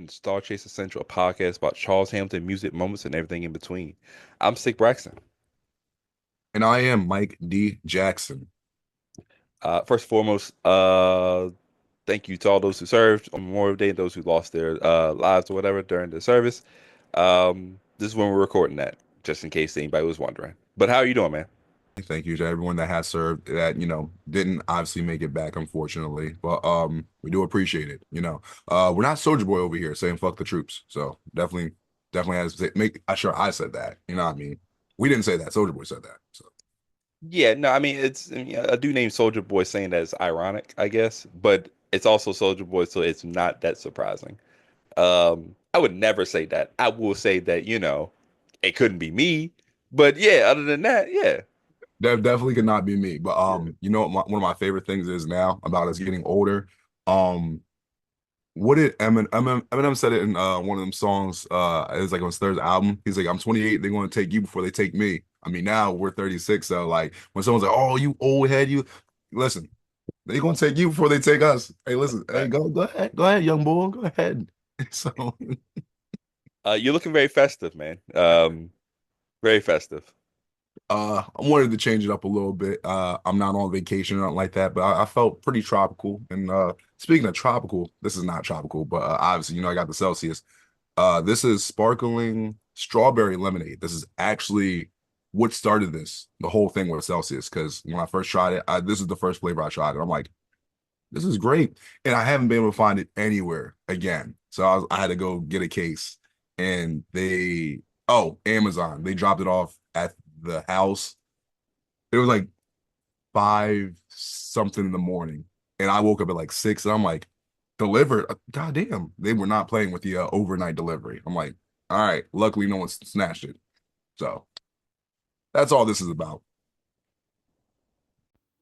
and StarCHaser Central, a podcast about Charles Hamilton music moments and everything in between. I'm Sick Braxton. And I am Mike D. Jackson. First and foremost, thank you to all those who served on Memorial Day and those who lost their lives or whatever during the service. This is when we're recording that, just in case anybody was wondering. But how are you doing, man? Thank you to everyone that has served that, didn't obviously make it back, unfortunately. But we do appreciate it. We're not Soldier Boy over here saying fuck the troops. So definitely has to make sure I said that. You know what I mean? We didn't say that. Soldier Boy said that. So Yeah, no, I mean a dude named Soldier Boy saying that is ironic, I guess, but it's also Soldier Boy, so it's not that surprising. I would never say that. I will say that, it couldn't be me. But yeah, other than that, yeah. definitely could not be me. But Yeah. you know what one of my favorite things is now about us getting older. Um What did Eminem said it in one of them songs, it was like on his third album. He's like, I'm 28, they're gonna take you before they take me. I mean, now we're 36, so like when someone's like, oh, you old head, you listen, they're gonna take you before they take us. Hey, listen, hey, Right. go ahead, young boy, go ahead. So You're looking very festive, man. Very festive. I wanted to change it up a little bit. I'm not on vacation or nothing like that, but I felt pretty tropical. And speaking of tropical, this is not tropical, but obviously, I got the Celsius. This is sparkling strawberry lemonade. This is actually what started the whole thing with Celsius. Because when I first tried it, this is the first flavor I tried, and I'm like, this is great. And I haven't been able to find it anywhere again. So I had to go get a case, and Amazon, they dropped it off at the house. It was like five something in the morning, and I woke up at like 6, and I'm like, delivered. God damn, they were not playing with the overnight delivery. I'm like, all right, luckily no one snatched it. So that's all this is about.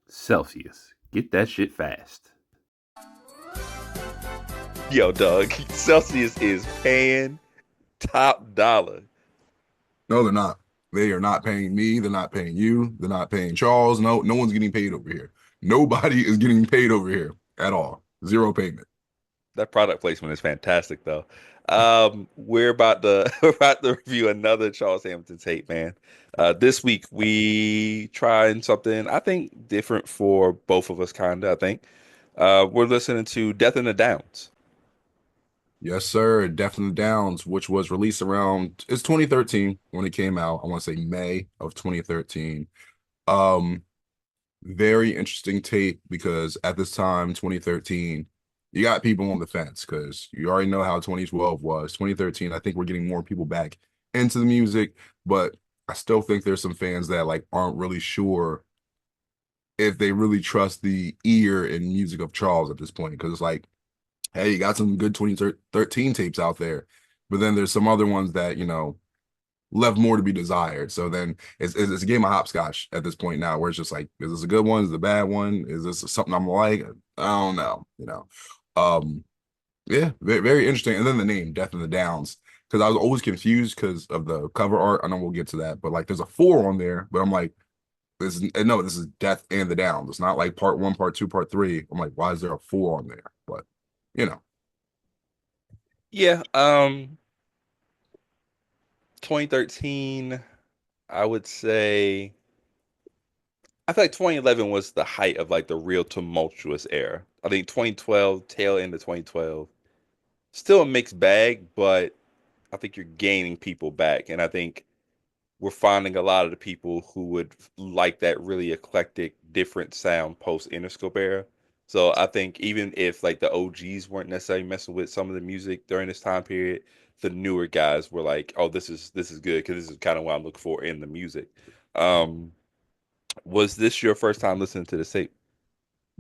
Celsius. Get that shit fast. Yo, dog, Celsius is paying top dollar. No, they're not. They are not paying me. They're not paying you. They're not paying Charles. No one's getting paid over here. Nobody is getting paid over here at all. Zero payment. That product placement is fantastic, though. We're about to we're about to review another Charles Hamilton tape, man. This week we trying something I think different for both of us, kinda. I think we're listening to "Death in the Downs." Yes, sir. Death in the Downs, which was released around it's 2013 when it came out. I want to say May of 2013. Um, Very interesting tape because at this time, 2013, you got people on the fence because you already know how 2012 was. 2013, I think we're getting more people back into the music, but I still think there's some fans that like aren't really sure if they really trust the ear and music of Charles at this point. Because it's like, hey, you got some good 2013 tapes out there, but then there's some other ones that, left more to be desired. So then it's a game of hopscotch at this point now, where it's just like, is this a good one? Is it a bad one? Is this something I'm like? I don't know. Um, yeah, very interesting. And then the name, Death in the Downs, because I was always confused because of the cover art. I know we'll get to that, but like, there's a 4 on there, but I'm like, this is Death and the Downs. It's not like part 1, part 2, part 3. I'm like, why is there a 4 on there? But you know, Yeah, 2013, I would say. I feel like 2011 was the height of like the real tumultuous era. I think 2012, tail end of 2012, still a mixed bag, but I think you're gaining people back, and I think we're finding a lot of the people who would like that really eclectic, different sound post Interscope era. So I think even if like the OGs weren't necessarily messing with some of the music during this time period, the newer guys were like, "Oh, this is good because this is kind of what I'm looking for in the music." Um, was this your first time listening to the tape?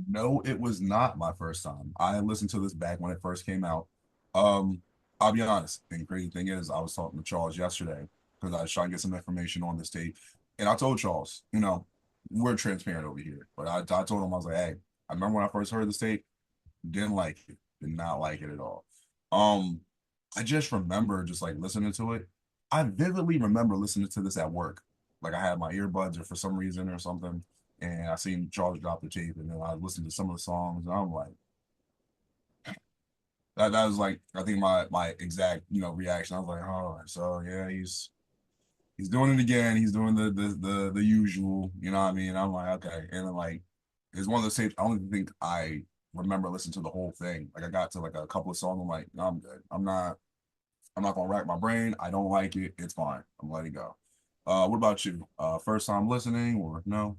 no, it was not my first time. I listened to this back when it first came out. Um, I'll be honest. And the crazy thing is, I was talking to Charles yesterday because I was trying to get some information on this tape, and I told Charles, we're transparent over here. But I told him I was like, hey, I remember when I first heard this tape, didn't like it, did not like it at all. Um, I just remember just like listening to it. I vividly remember listening to this at work. Like I had my earbuds or for some reason or something, and I seen Charles drop the tape, and then I listened to some of the songs, and I'm like, That was like I think my exact reaction. I was like, oh, so yeah, he's doing it again. He's doing the usual. You know what I mean? I'm like, okay, and then like it's one of those tapes. I don't even think I remember listening to the whole thing. Like I got to like a couple of songs. I'm like, no, I'm good. I'm not gonna rack my brain. I don't like it. It's fine. I'm letting it go. What about you? First time listening or no?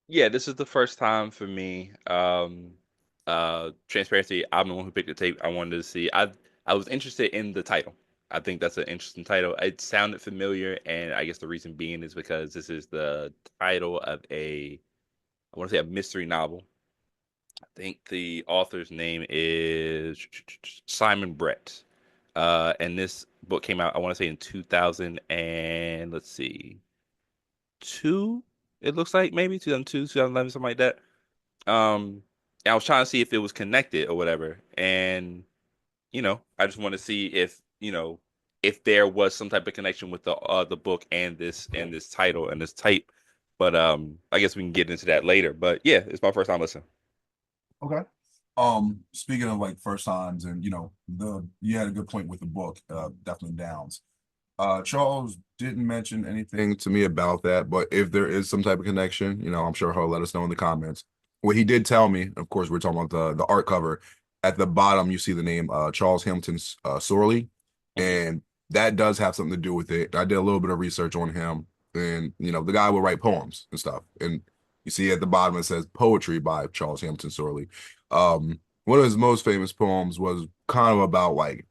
Yeah, this is the first time for me. Transparency, I'm the one who picked the tape. I wanted to see. I was interested in the title. I think that's an interesting title. It sounded familiar, and I guess the reason being is because this is the title of I want to say a mystery novel. I think the author's name is Simon Brett. And this book came out, I want to say in 2000 and let's see, two. It looks like maybe 2002, 2011, something like that. I was trying to see if it was connected or whatever, and I just want to see if if there was some type of connection with the book and this title and this type. But I guess we can get into that later. But yeah, it's my first time listening. Okay. Speaking of like first times and the you had a good point with the book, definitely downs. Charles didn't mention anything to me about that, but if there is some type of connection, I'm sure he'll let us know in the comments. What he did tell me, of course, we're talking about the art cover. At the bottom, you see the name Charles Hamilton Sorley, Hmm. and that does have something to do with it. I did a little bit of research on him, and the guy will write poems and stuff. And you see at the bottom it says poetry by Charles Hamilton Sorley. One of his most famous poems was kind of about like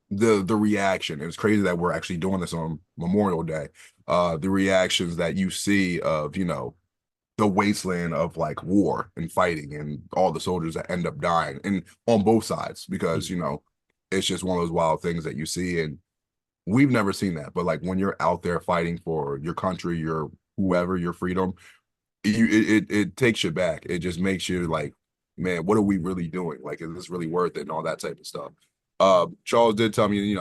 the reaction. It's crazy that we're actually doing this on Memorial Day. The reactions that you see of, the wasteland of like war and fighting and all the soldiers that end up dying and on both sides because, it's just one of those wild things that you see and we've never seen that. But like when you're out there fighting for your country, your whoever, your freedom, it takes you back. It just makes you like, man, what are we really doing? Like, is this really worth it and all that type of stuff. Charles did tell me,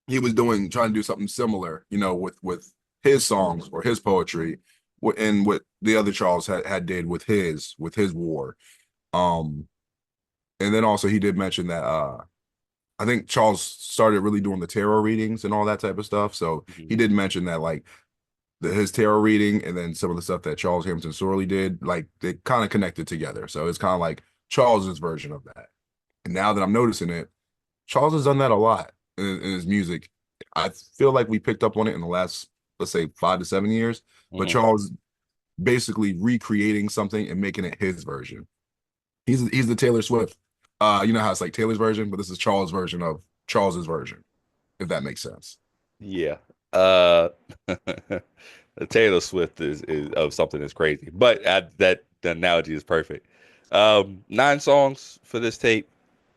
he was trying to do something similar, with his songs or his poetry, and what the other Charles had did with his war. Um, and then also he did mention that I think Charles started really doing the tarot readings and all that type of stuff. So he Hmm. did mention that like his tarot reading and then some of the stuff that Charles Hamilton Sorley did, like they kind of connected together. So it's kind of like Charles's version of that. And now that I'm noticing it, Charles has done that a lot in his music. I feel like we picked up on it in the last, let's say, 5 to 7 years. But Hmm. Charles basically recreating something and making it his version. He's the Taylor Swift. You know how it's like Taylor's version, but this is Charles' version of Charles's version, if that makes sense. Yeah. Uh, the Taylor Swift is of something that's crazy, but that the analogy is perfect. 9 songs for this tape.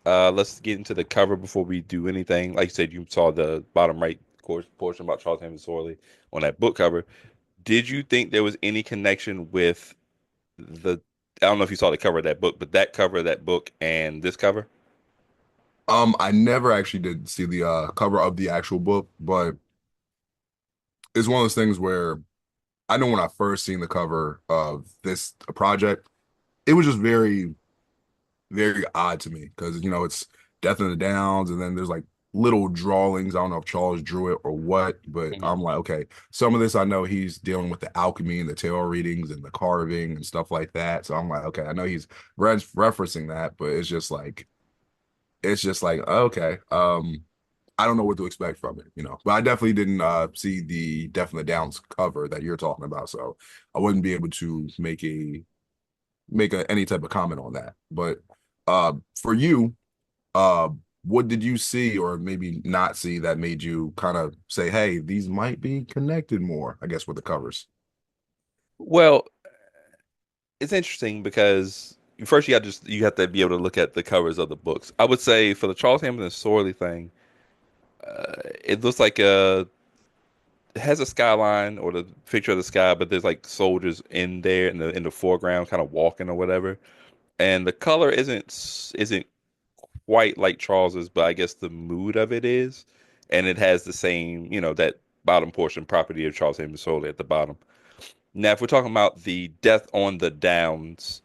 Let's get into the cover before we do anything. Like you said, you saw the bottom right portion about Charles Hammond Sorley on that book cover. Did you think there was any connection with the? I don't know if you saw the cover of that book, but that cover of that book and this cover. I never actually did see the cover of the actual book, but it's one of those things where I know when I first seen the cover of this project, it was just very very odd to me because it's Death in the Downs, and then there's like little drawings. I don't know if Charles drew it or what, but Hmm. I'm like, okay, some of this I know he's dealing with the alchemy and the tarot readings and the carving and stuff like that. So I'm like, okay, I know he's referencing that, but it's just like okay, I don't know what to expect from it. But I definitely didn't see the Death in the Downs cover that you're talking about, so I wouldn't be able to make any type of comment on that. But for you, uh, what did you see or maybe not see that made you kind of say, hey, these might be connected more, I guess, with the covers? Well, it's interesting because first you have to be able to look at the covers of the books. I would say for the Charles Hamilton Sorley thing, it looks like it has a skyline or the picture of the sky, but there's like soldiers in there in the foreground, kind of walking or whatever. And the color isn't quite like Charles's, but I guess the mood of it is, and it has the same that bottom portion property of Charles Hamilton Sorley at the bottom. Now, if we're talking about the Death on the Downs,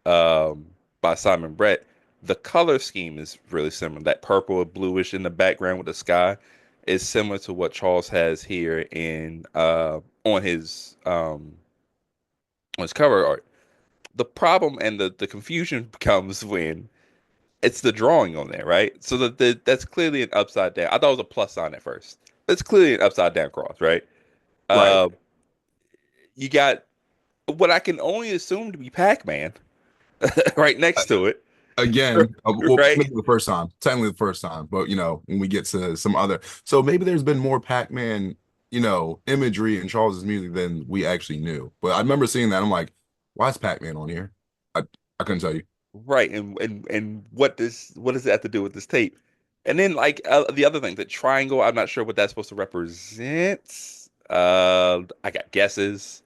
by Simon Brett, The color scheme is really similar. That purple or bluish in the background with the sky is similar to what Charles has here in on his cover art. The problem and the confusion comes when it's the drawing on there, right? So that's clearly an upside down. I thought it was a plus sign at first. It's clearly an upside down cross, right? Right. Uh, you got what I can only assume to be Pac-Man right next to it, Again, well, right? maybe the first time, technically the first time, but when we get to some other, so maybe there's been more Pac-Man, imagery in Charles's music than we actually knew. But I remember seeing that. I'm like, why is Pac-Man on here? I, I couldn't tell you. Right, and what does it have to do with this tape? And then like the other thing, the triangle, I'm not sure what that's supposed to represent. I got guesses,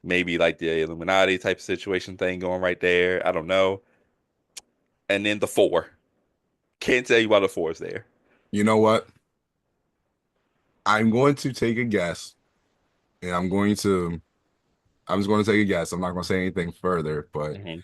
maybe like the Illuminati type of situation thing going right there. I don't know. And then the four, can't tell you why the four is there. You know what? I'm going to take a guess, and I'm just going to take a guess. I'm not going to say anything further, but Hmm.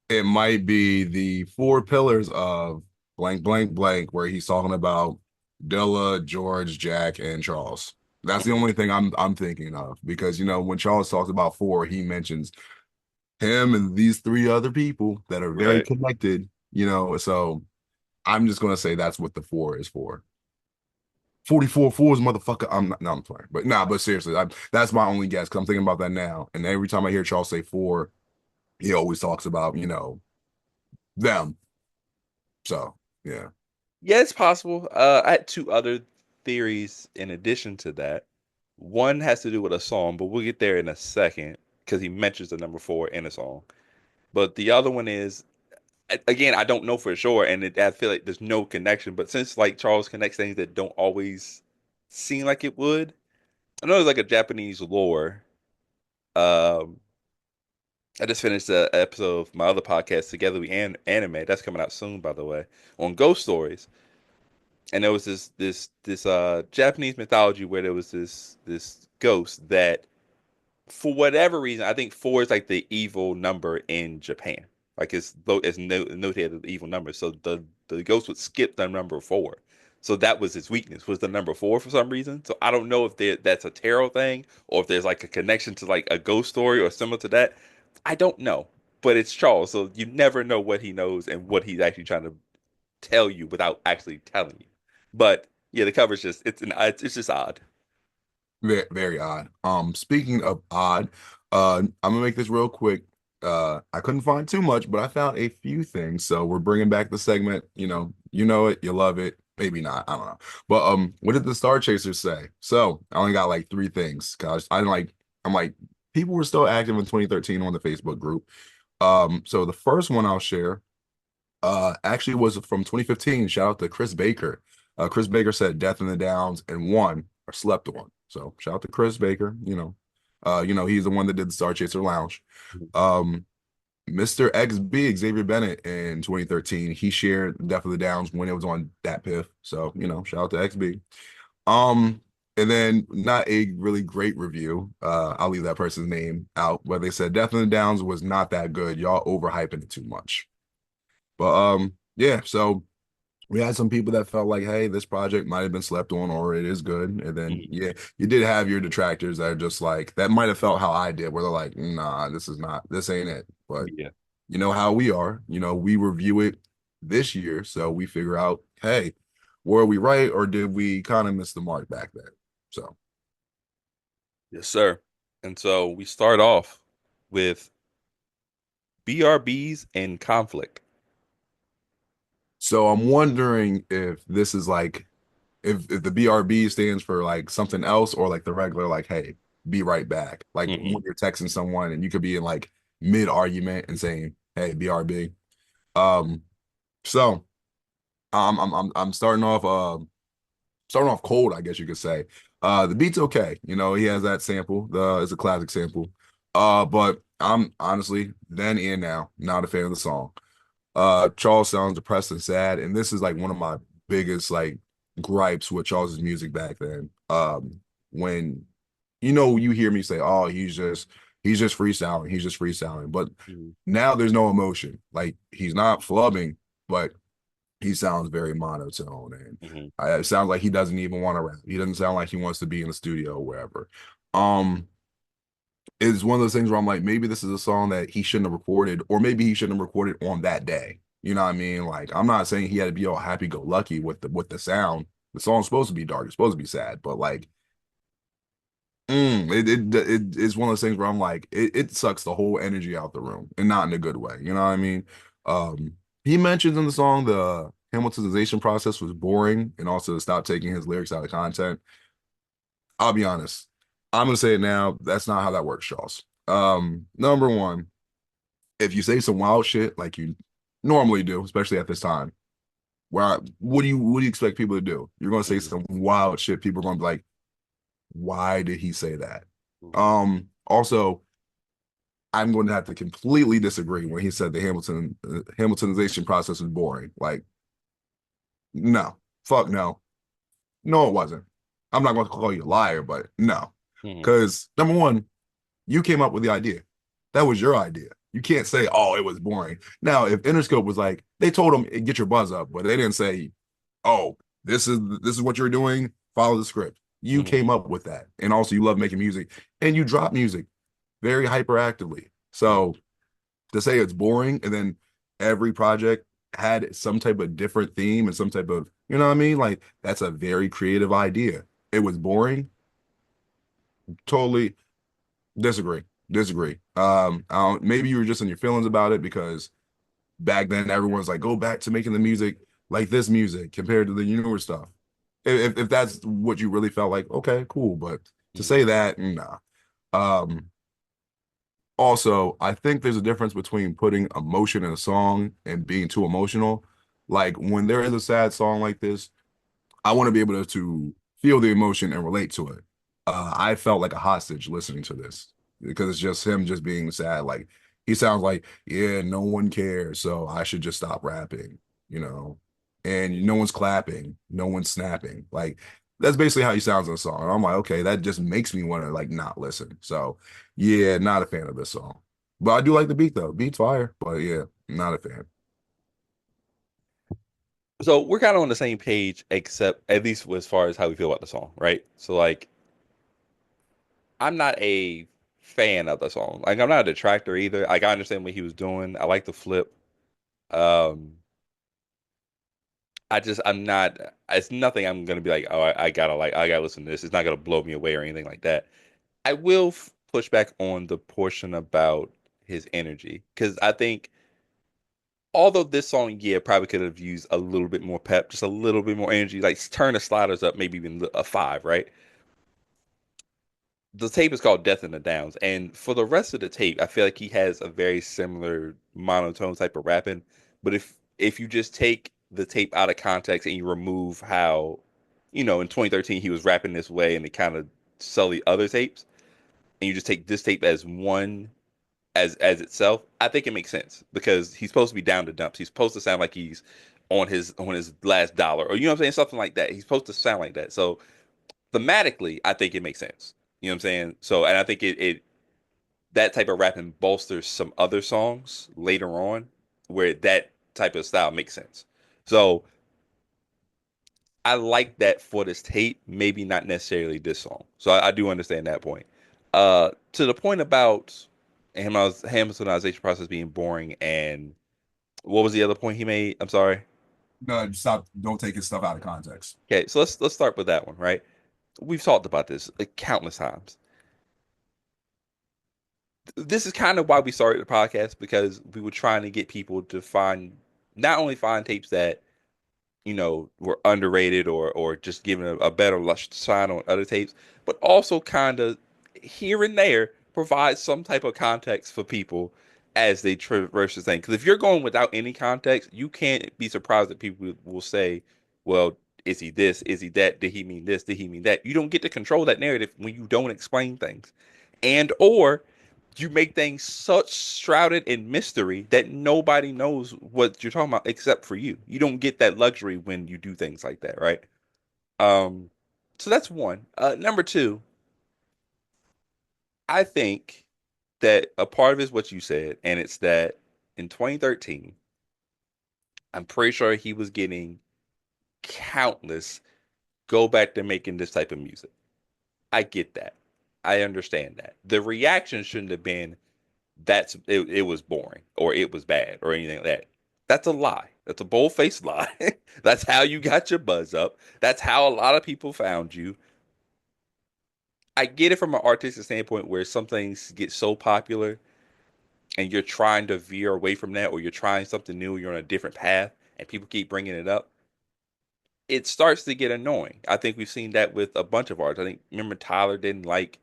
it might be the four pillars of blank, blank, blank, where he's talking about Dilla, George, Jack, and Charles. That's the only thing I'm thinking of because when Charles talks about four, he mentions him and these three other people that are very Right. connected. So I'm just gonna say that's what the four is for. 44 fours, motherfucker. I'm not, no, I'm playing, but nah, but seriously, that's my only guess because I'm thinking about that now. And every time I hear Charles say four, he always talks about them. So yeah. Yeah, it's possible. I had two other theories in addition to that. One has to do with a song, but we'll get there in a second because he mentions the number four in a song. But the other one is, again, I don't know for sure, and I feel like there's no connection. But since like Charles connects things that don't always seem like it would, I know there's like a Japanese lore. Um, I just finished a episode of my other podcast, Together We Anime. That's coming out soon, by the way, on ghost stories. And there was this Japanese mythology where there was this ghost that for whatever reason, I think four is like the evil number in Japan. Like it's notated as the evil number. So the ghost would skip the number four. So that was his weakness, was the number four for some reason. So I don't know if that's a tarot thing or if there's like a connection to like a ghost story or similar to that. I don't know. But it's Charles, so you never know what he knows and what he's actually trying to tell you without actually telling you. But yeah, the cover's just it's just odd. Very, very odd. Speaking of odd, I'm gonna make this real quick. I couldn't find too much, but I found a few things. So we're bringing back the segment. You know it, you love it. Maybe not. I don't know. But what did the Star Chasers say? So I only got like three things because I'm like people were still active in 2013 on the Facebook group. So the first one I'll share actually was from 2015. Shout out to Chris Baker. Chris Baker said Death in the Downs and One are slept on. So shout out to Chris Baker. He's the one that did the Star Chaser Lounge. Um, Mr. XB, Xavier Bennett in 2013, he shared Death of the Downs when it was on that piff. So, shout out to XB. Um, and then not a really great review. I'll leave that person's name out, but they said Death in the Downs was not that good. Y'all overhyping it too much. But yeah, so we had some people that felt like, hey, this project might have been slept on or it is good. And then Mhm. yeah, you did have your detractors that are just like that might have felt how I did, where they're like, nah, this ain't it. But Yeah. you know how we are, we review it this year, so we figure out, hey, were we right or did we kind of miss the mark back then? So Yes, sir. And so we start off with BRBs and conflict. so I'm wondering if this is like if the BRB stands for like something else or like the regular like hey be right back like Hmm. when you're texting someone and you could be in like mid argument and saying hey BRB so I'm starting off cold I guess you could say the beat's okay he has that sample the it's a classic sample but I'm honestly then and now not a fan of the song. Charles sounds depressed and sad, and this is like one of my biggest like gripes with Charles's music back then. When you hear me say, "Oh, he's just freestyling, he's just freestyling," but Hmm. now there's no emotion. Like he's not flubbing, but he sounds very monotone, and Hmm. it sounds like he doesn't even want to rap. He doesn't sound like he wants to be in the studio or wherever. Um, it's one of those things where I'm like, maybe this is a song that he shouldn't have recorded, or maybe he shouldn't have recorded on that day. You know what I mean? Like, I'm not saying he had to be all happy-go-lucky with the sound. The song's supposed to be dark, it's supposed to be sad, but like, it's one of those things where I'm like, it sucks the whole energy out the room, and not in a good way. You know what I mean? Um, he mentions in the song the Hamiltonization process was boring, and also to stop taking his lyrics out of content. I'll be honest. I'm gonna say it now. That's not how that works, Charles. Number one, if you say some wild shit like you normally do, especially at this time, what do you expect people to do? You're gonna say Hmm. some wild shit. People are gonna be like, why did he say that? Hmm. Also, I'm going to have to completely disagree when he said the Hamiltonization process was boring. Like, no, fuck no. No, it wasn't. I'm not going to call you a liar, but no. Hmm. Because number one, you came up with the idea. That was your idea. You can't say, oh, it was boring. Now, if Interscope was like, they told him get your buzz up, but they didn't say, oh, this is what you're doing. Follow the script. You Hmm. came up with that. And also you love making music and you drop music very hyperactively. So to say it's boring and then every project had some type of different theme and some type of, you know what I mean? Like that's a very creative idea. It was boring. Totally disagree. Disagree. Maybe you were just in your feelings about it because back then everyone's like, go back to making the music like this music compared to the newer stuff. If that's what you really felt like, okay, cool. But to Hmm. say that, nah. Um, Also, I think there's a difference between putting emotion in a song and being too emotional. Like when there is a sad song like this, I want to be able to feel the emotion and relate to it. I felt like a hostage listening to this because it's just him just being sad. Like he sounds like, yeah, no one cares, so I should just stop rapping, you know. And no one's clapping, no one's snapping. Like that's basically how he sounds in the song. And I'm like, okay, that just makes me want to like not listen. So yeah, not a fan of this song. But I do like the beat though. Beat's fire, but yeah, not a fan. So we're kind of on the same page, except at least as far as how we feel about the song, right? So like, I'm not a fan of the song. Like, I'm not a detractor either. Like, I understand what he was doing. I like the flip. Um, I'm not. It's nothing. I'm gonna be like, oh, I gotta listen to this. It's not gonna blow me away or anything like that. I will push back on the portion about his energy because I think although this song, yeah, probably could have used a little bit more pep, just a little bit more energy, like turn the sliders up, maybe even a five, right? The tape is called Death in the Downs, and for the rest of the tape, I feel like he has a very similar monotone type of rapping. But if you just take the tape out of context and you remove how, in 2013 he was rapping this way and they kind of sully other tapes, and you just take this tape as one as itself, I think it makes sense because he's supposed to be down to dumps. He's supposed to sound like he's on his last dollar, or you know what I'm saying, something like that. He's supposed to sound like that. So thematically, I think it makes sense. You know what I'm saying? So, and I think it that type of rapping bolsters some other songs later on where that type of style makes sense. So I like that for this tape, maybe not necessarily this song. So I do understand that point. To the point about Hamiltonization process being boring, and what was the other point he made? I'm sorry. No, stop. Don't take his stuff out of context. Okay, so let's start with that one, right? We've talked about this countless times. This is kind of why we started the podcast because we were trying to get people to find not only find tapes that were underrated or just given a better shine on other tapes, but also kind of here and there provide some type of context for people as they traverse the thing. Because if you're going without any context, you can't be surprised that people will say, "Well, is he this? Is he that? Did he mean this? Did he mean that?" You don't get to control that narrative when you don't explain things, and or you make things such shrouded in mystery that nobody knows what you're talking about except for you. You don't get that luxury when you do things like that, right? Um, so that's one. Number two, I think that a part of it is what you said, and it's that in 2013, I'm pretty sure he was getting countless go back to making this type of music. I get that. I understand that. The reaction shouldn't have been it was boring or it was bad or anything like that. That's a lie. That's a bold-faced lie. That's how you got your buzz up. That's how a lot of people found you. I get it from an artistic standpoint where some things get so popular and you're trying to veer away from that or you're trying something new, you're on a different path and people keep bringing it up. It starts to get annoying. I think we've seen that with a bunch of artists. I think remember Tyler didn't like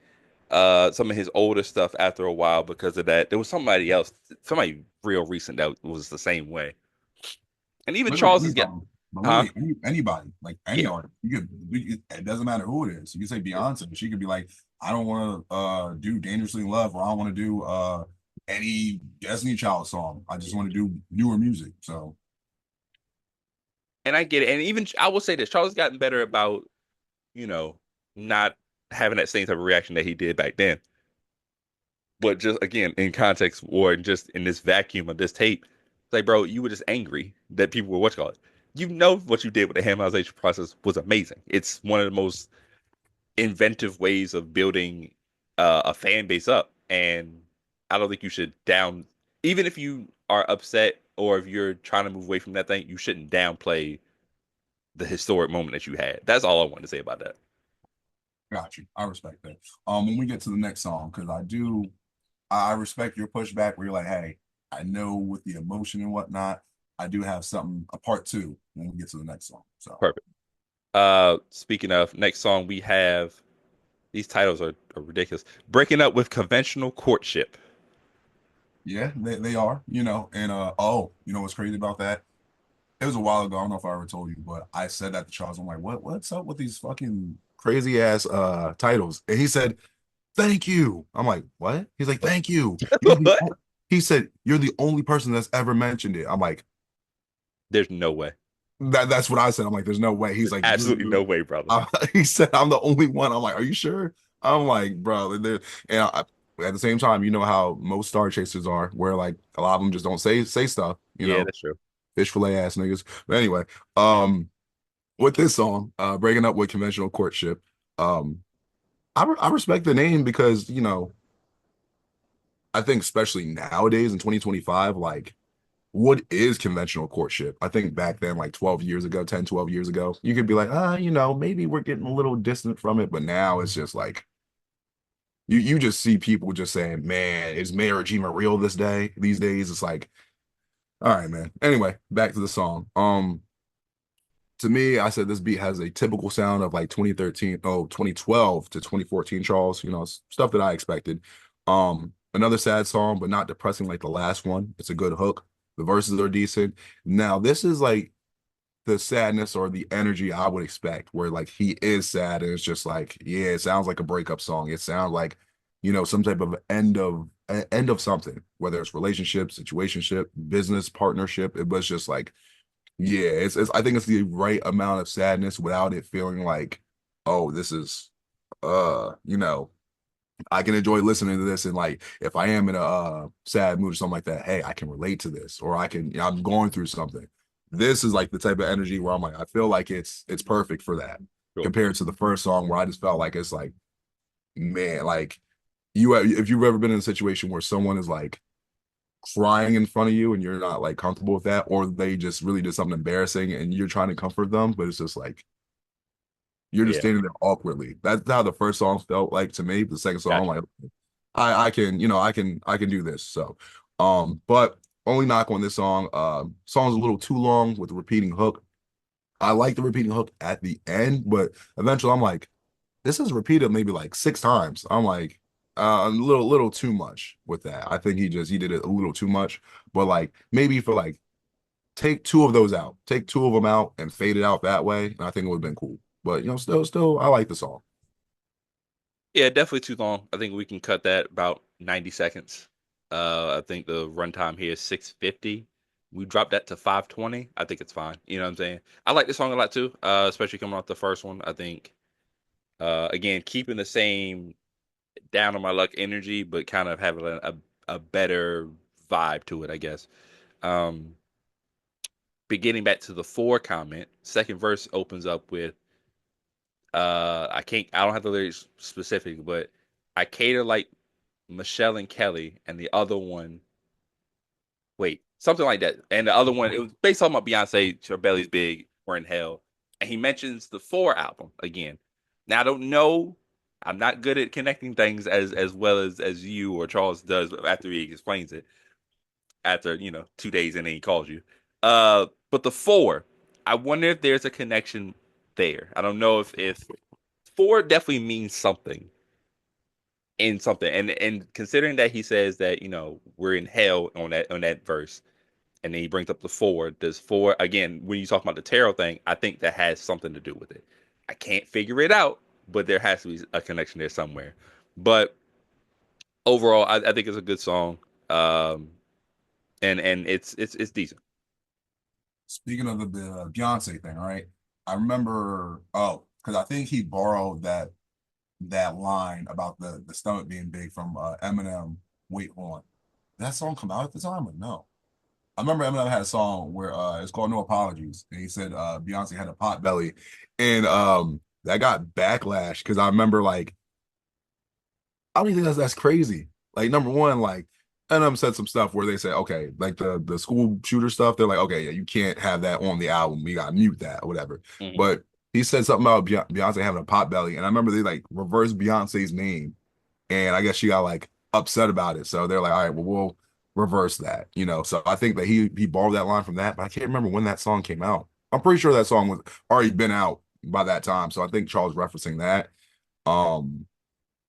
some of his older stuff after a while because of that. There was somebody else, somebody real recent that was the same way. And even Literally Charles has got, anybody, but huh? literally anybody, like any Yeah. artist, it doesn't matter who it is. You can say Beyonce, she could be like, I don't want to do Dangerously in Love, or I don't want to do any Destiny Child song. I just want to do newer music. So And I get it. And even I will say this, Charles has gotten better about, you know, not having that same type of reaction that he did back then. But just again, in context or just in this vacuum of this tape, it's like, bro, you were just angry that people were what you call it. You know what you did with the Hamiltonization process was amazing. It's one of the most inventive ways of building a fan base up. And I don't think you should down, even if you are upset or if you're trying to move away from that thing, you shouldn't downplay the historic moment that you had. That's all I want to say about that. got you. I respect that. When we get to the next song, because I respect your pushback where you're like, hey, I know with the emotion and whatnot, I do have something a part two when we get to the next song. So Perfect. Speaking of next song, we have these titles are ridiculous. Breaking up with conventional courtship. yeah, they are, and you know what's crazy about that? It was a while ago. I don't know if I ever told you, but I said that to Charles. I'm like, what's up with these fucking crazy ass titles? And he said, thank you. I'm like, what? He's like, thank you. What? He said, you're the only person that's ever mentioned it. I'm like, There's no way. that's what I said. I'm like, there's no way. He's There's like, absolutely no way, brother. he said, I'm the only one. I'm like, are you sure? I'm like, bro, at the same time, you know how most star chasers are, where like a lot of them just don't say stuff, Yeah, that's true. fish fillet ass niggas. But anyway, with this song, breaking up with conventional courtship, um, I respect the name because I think especially nowadays in 2025, like what is conventional courtship? I think back then, like 12 years ago, 10, 12 years ago, you could be like, maybe we're getting a little distant from it, but now it's just like you just see people just saying, man, is marriage even real these days? It's like, all right, man. Anyway, back to the song. To me, I said this beat has a typical sound of like 2012 to 2014 Charles, stuff that I expected. Another sad song, but not depressing like the last one. It's a good hook. The verses are decent. Now, this is like the sadness or the energy I would expect, where like he is sad and it's just like, yeah, it sounds like a breakup song. It sounds like, some type of end of something, whether it's relationship, situationship, business partnership. It was just like, yeah, it's I think it's the right amount of sadness without it feeling like, oh, this is I can enjoy listening to this and like if I am in a sad mood or something like that, hey, I can relate to this or I'm going through something. This is like the type of energy where I'm like, I feel like it's perfect for that Sure. compared to the first song where I just felt like it's like, man, like if you've ever been in a situation where someone is like crying in front of you and you're not like comfortable with that, or they just really did something embarrassing and you're trying to comfort them, but it's just like you're just Yeah, standing there awkwardly. That's how the first song felt like to me. The second song, I'm gotcha. like, I can, I can do this. So, but only knock on this song. Song's a little too long with the repeating hook. I like the repeating hook at the end, but eventually I'm like, this is repeated maybe like six times. I'm like, a little too much with that. I think he did it a little too much. But like maybe for like take two of those out, take two of them out and fade it out that way. And I think it would have been cool. But still, I like the song. Yeah, definitely too long. I think we can cut that about 90 seconds. I think the runtime here is 650. We dropped that to 520. I think it's fine. You know what I'm saying? I like the song a lot too, especially coming off the first one. I think, again, keeping the same down on my luck energy, but kind of having a better vibe to it, I guess. Um, Beginning back to the four comment, second verse opens up with I don't have the lyrics specific, but I cater like Michelle and Kelly, and the other one, wait, something like that. And the other one, it was based on my Beyonce, Your Belly's Big, We're in Hell. And he mentions the Four album again. Now I don't know. I'm not good at connecting things as well as you or Charles does after he explains it. After 2 days and then he calls you. But the four, I wonder if there's a connection there. I don't know if four definitely means something in something, and considering that he says that we're in hell on that verse, and then he brings up the four. Does four again when you talk about the tarot thing? I think that has something to do with it. I can't figure it out, but there has to be a connection there somewhere. But overall, I think it's a good song, and it's decent. Speaking of the Beyonce thing, right? I remember, oh, because I think he borrowed that line about the stomach being big from Eminem. Wait, hold on. Did that song come out at the time or no? I remember Eminem had a song where it's called No Apologies, and he said Beyonce had a pot belly, and that got backlash because I remember like I don't even think that's crazy. Like number one, like Eminem said some stuff where they said, okay, like the school shooter stuff, they're like, okay, yeah, you can't have that on the album. We gotta mute that or whatever. Hmm. But he said something about Beyonce having a pot belly, and I remember they like reversed Beyonce's name, and I guess she got like upset about it. So they're like, all right, well, we'll reverse that, you know. So I think that he borrowed that line from that, but I can't remember when that song came out. I'm pretty sure that song was already been out by that time. So I think Charles referencing that. Um,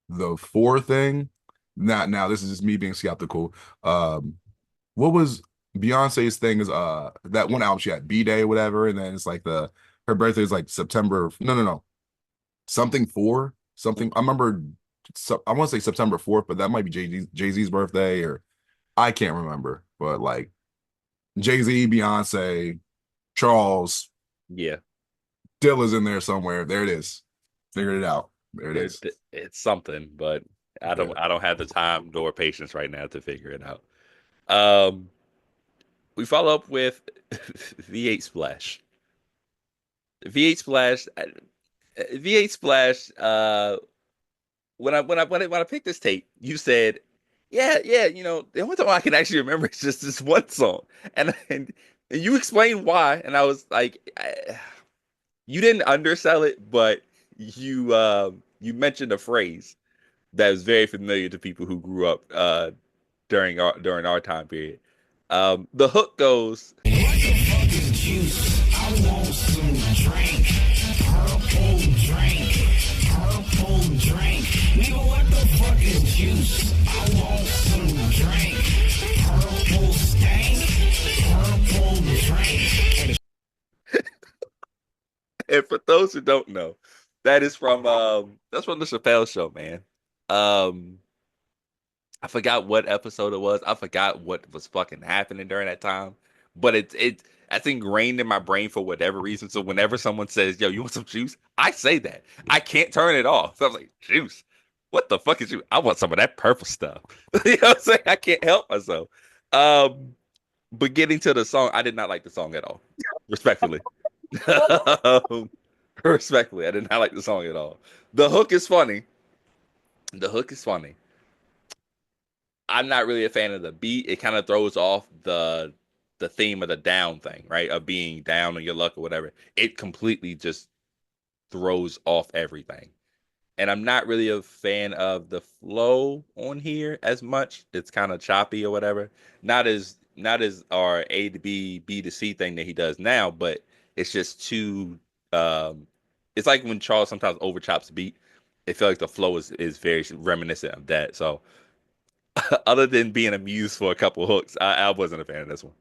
the four thing, not now, this is just me being skeptical. What was Beyonce's thing is that one album she had B-Day or whatever, and then it's like the her birthday is like September. No. Something four, something. I remember I want to say September 4th, but that might be Jay-Z's birthday, or I can't remember. But like Jay-Z, Beyonce, Charles, Yeah, Dilla's in there somewhere. There it is. Figured it out. There it is. it's something, but I Yeah. don't I don't have the time nor patience right now to figure it out. Um, we follow up with V8 Splash. V8 Splash, V8 Splash. When I picked this tape, you said, yeah. The only time I can actually remember is just this one song, and you explained why, and I was like, you didn't undersell it, but you mentioned a phrase that was very familiar to people who grew up during our time period. The hook goes, What the fuck is juice? I want some drink. Purple drink. Purple drink. Nigga, what the fuck is juice? I want some drink. Purple stank. Purple drink. and for those who don't know, that's from the Chappelle Show, man. Um, I forgot what episode it was. I forgot what was fucking happening during that time. But it's that's ingrained in my brain for whatever reason. So whenever someone says, "Yo, you want some juice?" I say that. I can't turn it off. So I was like, "Juice? What the fuck is juice? I want some of that purple stuff." You know what I'm saying? I can't help myself. Um, but getting to the song, I did not like the song at all. Respectfully. Um, respectfully, I did not like the song at all. The hook is funny. The hook is funny. I'm not really a fan of the beat. It kind of throws off the theme of the down thing, right? Of being down on your luck or whatever. It completely just throws off everything. And I'm not really a fan of the flow on here as much. It's kind of choppy or whatever. Not as our A to B, B to C thing that he does now, but it's just too it's like when Charles sometimes over chops the beat. It felt like the flow is very reminiscent of that. So other than being amused for a couple hooks, I wasn't a fan of this one.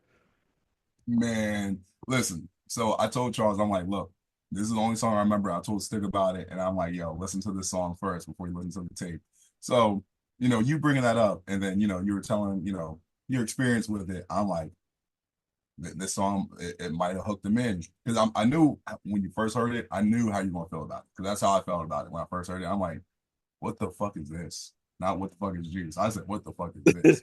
Man, listen. So I told Charles, I'm like, look, this is the only song I remember. I told Stick about it, and I'm like, yo, listen to this song first before you listen to the tape. So, you bringing that up, and then you were telling, your experience with it. I'm like, this song, it might have hooked him in because I knew when you first heard it, I knew how you gonna feel about it because that's how I felt about it when I first heard it. I'm like, what the fuck is this? Not what the fuck is juice. I said, what the fuck is this?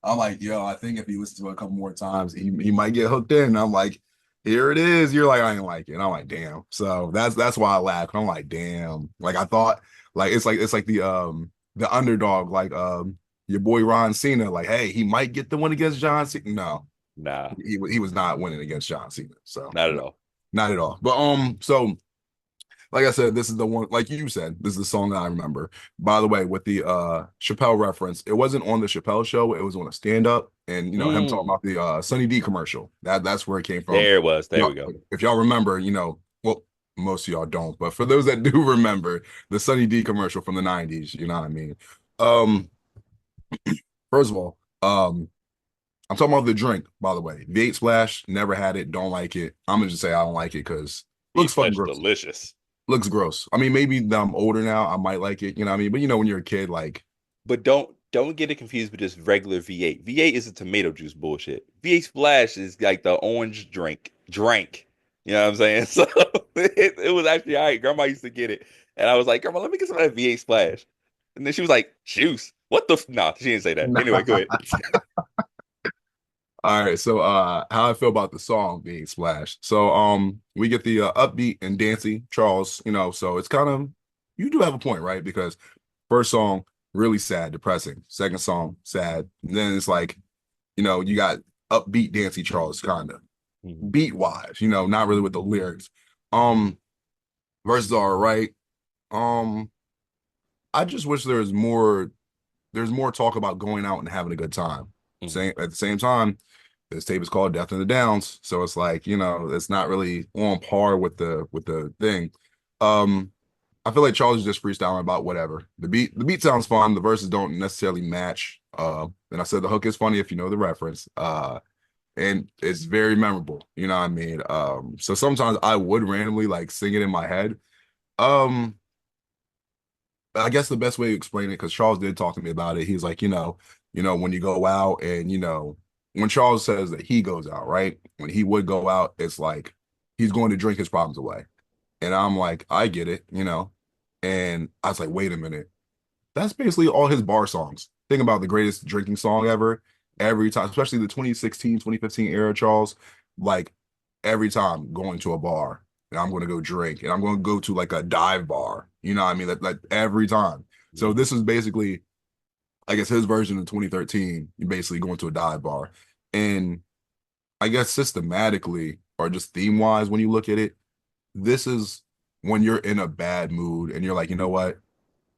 I'm like, yo, I think if he listens to it a couple more times, he might get hooked in. And I'm like, here it is. You're like, I ain't like it. And I'm like, damn. So that's why I laugh. I'm like, damn. Like I thought, like it's like the underdog, like your boy Ron Cena, like, hey, he might get the one against John Cena. No, Nah, he was not winning against John Cena. So not at no, all. not at all. But so like I said, this is the one, like you said, this is the song that I remember. By the way, with the Chappelle reference, it wasn't on the Chappelle show, it was on a stand-up, and him talking Mm, about the Sunny D commercial. That's where it came from. there it was. There we Y'all, go. if y'all remember, well, most of y'all don't, but for those that do remember the Sunny D commercial from the 90s, you know what I mean? Um, first of all, I'm talking about the drink, by the way. V8 Splash, never had it, don't like it. I'm gonna just say I don't like it because Beef looks fucking flesh gross. delicious. Looks gross. I mean, maybe that I'm older now, I might like it, you know what I mean? But when you're a kid, like, But don't get it confused with just regular V8. V8 is a tomato juice bullshit. V8 Splash is like the orange drink. You know what I'm saying? So it was actually all right. Grandma used to get it. And I was like, Grandma, let me get some of that V8 Splash. And then she was like, juice. What the nah, she didn't say that. Anyway, go ahead. all right. So how I feel about the song being splashed. So we get the upbeat and dancey Charles, so it's kind of, you do have a point, right? Because first song, really sad, depressing. Second song, sad. And then it's like, you got upbeat dancey Charles kind of Mhm. beat wise, not really with the lyrics. Um Verses are all right. Um I just wish there's more talk about going out and having a good time. Mhm. Same at the same time, this tape is called Death in the Downs, so it's like, it's not really on par with the thing. Um, I feel like Charles is just freestyling about whatever. The beat sounds fun. The verses don't necessarily match. And I said the hook is funny if you know the reference. And it's very memorable. You know what I mean? So sometimes I would randomly like sing it in my head. Um, I guess the best way to explain it, because Charles did talk to me about it. He's like, when you go out and when Charles says that he goes out, right? When he would go out, it's like he's going to drink his problems away. And I'm like, I get it, And I was like, wait a minute. That's basically all his bar songs. Think about the greatest drinking song ever. Every time, especially the 2016, 2015 era, Charles, like every time going to a bar and I'm going to go drink and I'm going to go to like a dive bar. You know what I mean? Like every time. So Mhm. this is basically, I guess, his version of 2013. You basically going to a dive bar. And I guess systematically or just theme wise, when you look at it, this is when you're in a bad mood and you're like, you know what?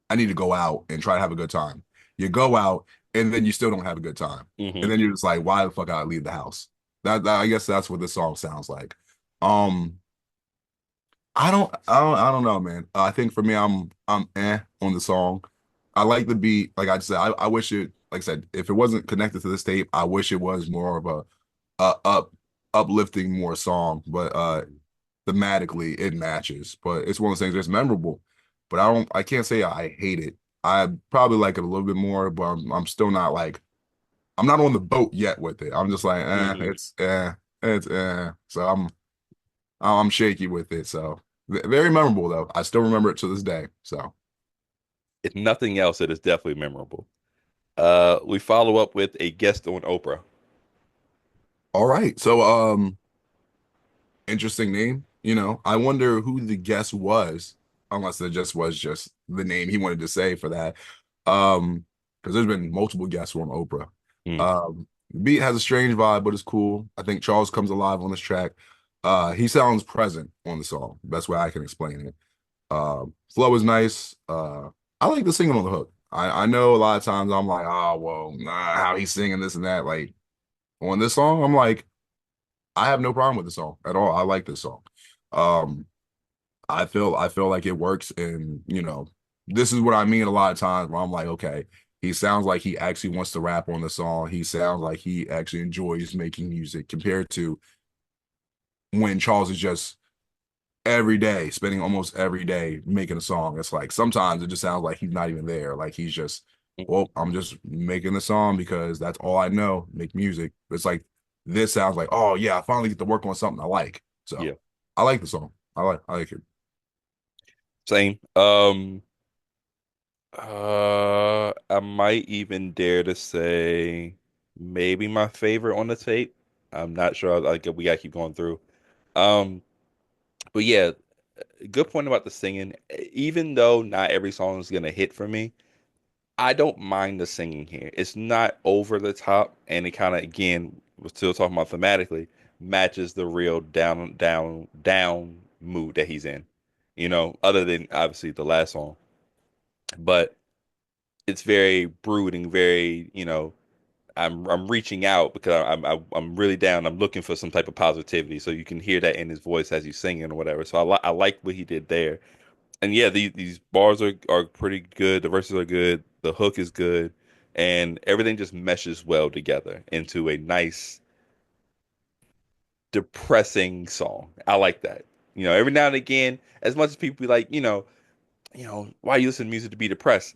I need to go out and try to have a good time. You go out and then you still don't have a good time. And Mhm. then you're just like, why the fuck I leave the house? I guess that's what this song sounds like. Um, I don't know, man. I think for me, I'm on the song. I like the beat. Like I just said, I wish it, like I said, if it wasn't connected to this tape, I wish it was more of a uplifting more song. But thematically it matches. But it's one of those things that's memorable. But I can't say I hate it. I probably like it a little bit more, but I'm still not like, I'm not on the boat yet with it. I'm just like, Mhm. it's. So I'm shaky with it. So very memorable though. I still remember it to this day. So If nothing else, it is definitely memorable. We follow up with a guest on Oprah. all right. So interesting name. I wonder who the guest was, unless it just was just the name he wanted to say for that. Because there's been multiple guests on Oprah. Mm. The beat has a strange vibe, but it's cool. I think Charles comes alive on this track. He sounds present on the song. Best way I can explain it. Flow is nice. I like the singing on the hook. I know a lot of times I'm like, oh well, nah, how he's singing this and that. Like on this song, I'm like, I have no problem with the song at all. I like this song. Um, I feel like it works, and this is what I mean a lot of times where I'm like, okay, he sounds like he actually wants to rap on the song. He sounds like he actually enjoys making music compared to when Charles is just every day, spending almost every day making a song. It's like sometimes it just sounds like he's not even there. Like he's just, well, I'm just making the song because that's all I know, make music. It's like this sounds like, oh yeah, I finally get to work on something I like. So Yeah, I like the song. I like it. same. I might even dare to say. maybe my favorite on the tape. I'm not sure. Like we gotta keep going through. Um, but yeah, good point about the singing. Even though not every song is gonna hit for me, I don't mind the singing here. It's not over the top, and it kind of, again, we're still talking about thematically, matches the real down, down, down mood that he's in. Other than obviously the last song, but it's very brooding, very, I'm reaching out because I'm really down. I'm looking for some type of positivity, so you can hear that in his voice as he's singing or whatever. So I like what he did there. And yeah, these bars are pretty good. The verses are good. The hook is good, and everything just meshes well together into a nice, depressing song. I like that. Every now and again, as much as people be like, why you listen to music to be depressed?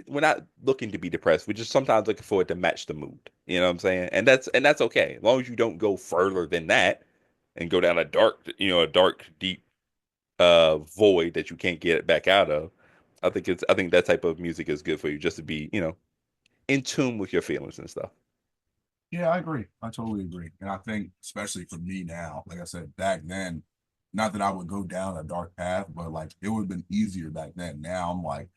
We're not looking to be depressed. We're just sometimes looking for it to match the mood. You know what I'm saying? And that's okay. As long as you don't go further than that and go down a dark, deep void that you can't get back out of. I think that type of music is good for you just to be, in tune with your feelings and stuff. Yeah, I agree. I totally agree. And I think, especially for me now, like I said, back then, not that I would go down a dark path, but like it would have been easier back then. Now I'm like,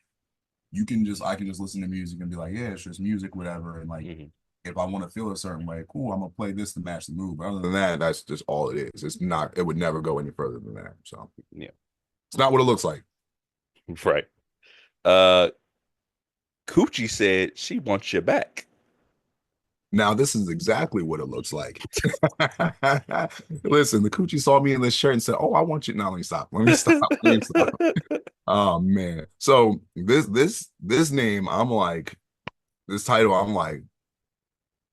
I can just listen to music and be like, yeah, it's just music, whatever. And like, Hmm. if I want to feel a certain way, cool, I'm gonna play this to match the mood. But other than that, that's just all it is. It's not, it would never go any further than that. So Yeah, it's not what it looks like. right. Uh, Coochie said she wants you back. Now, this is exactly what it looks like. Listen, the coochie saw me in this shirt and said, "Oh, I want you." Now, let me stop. Let me stop. Let me stop. Oh man. So this name, I'm like, this title, I'm like,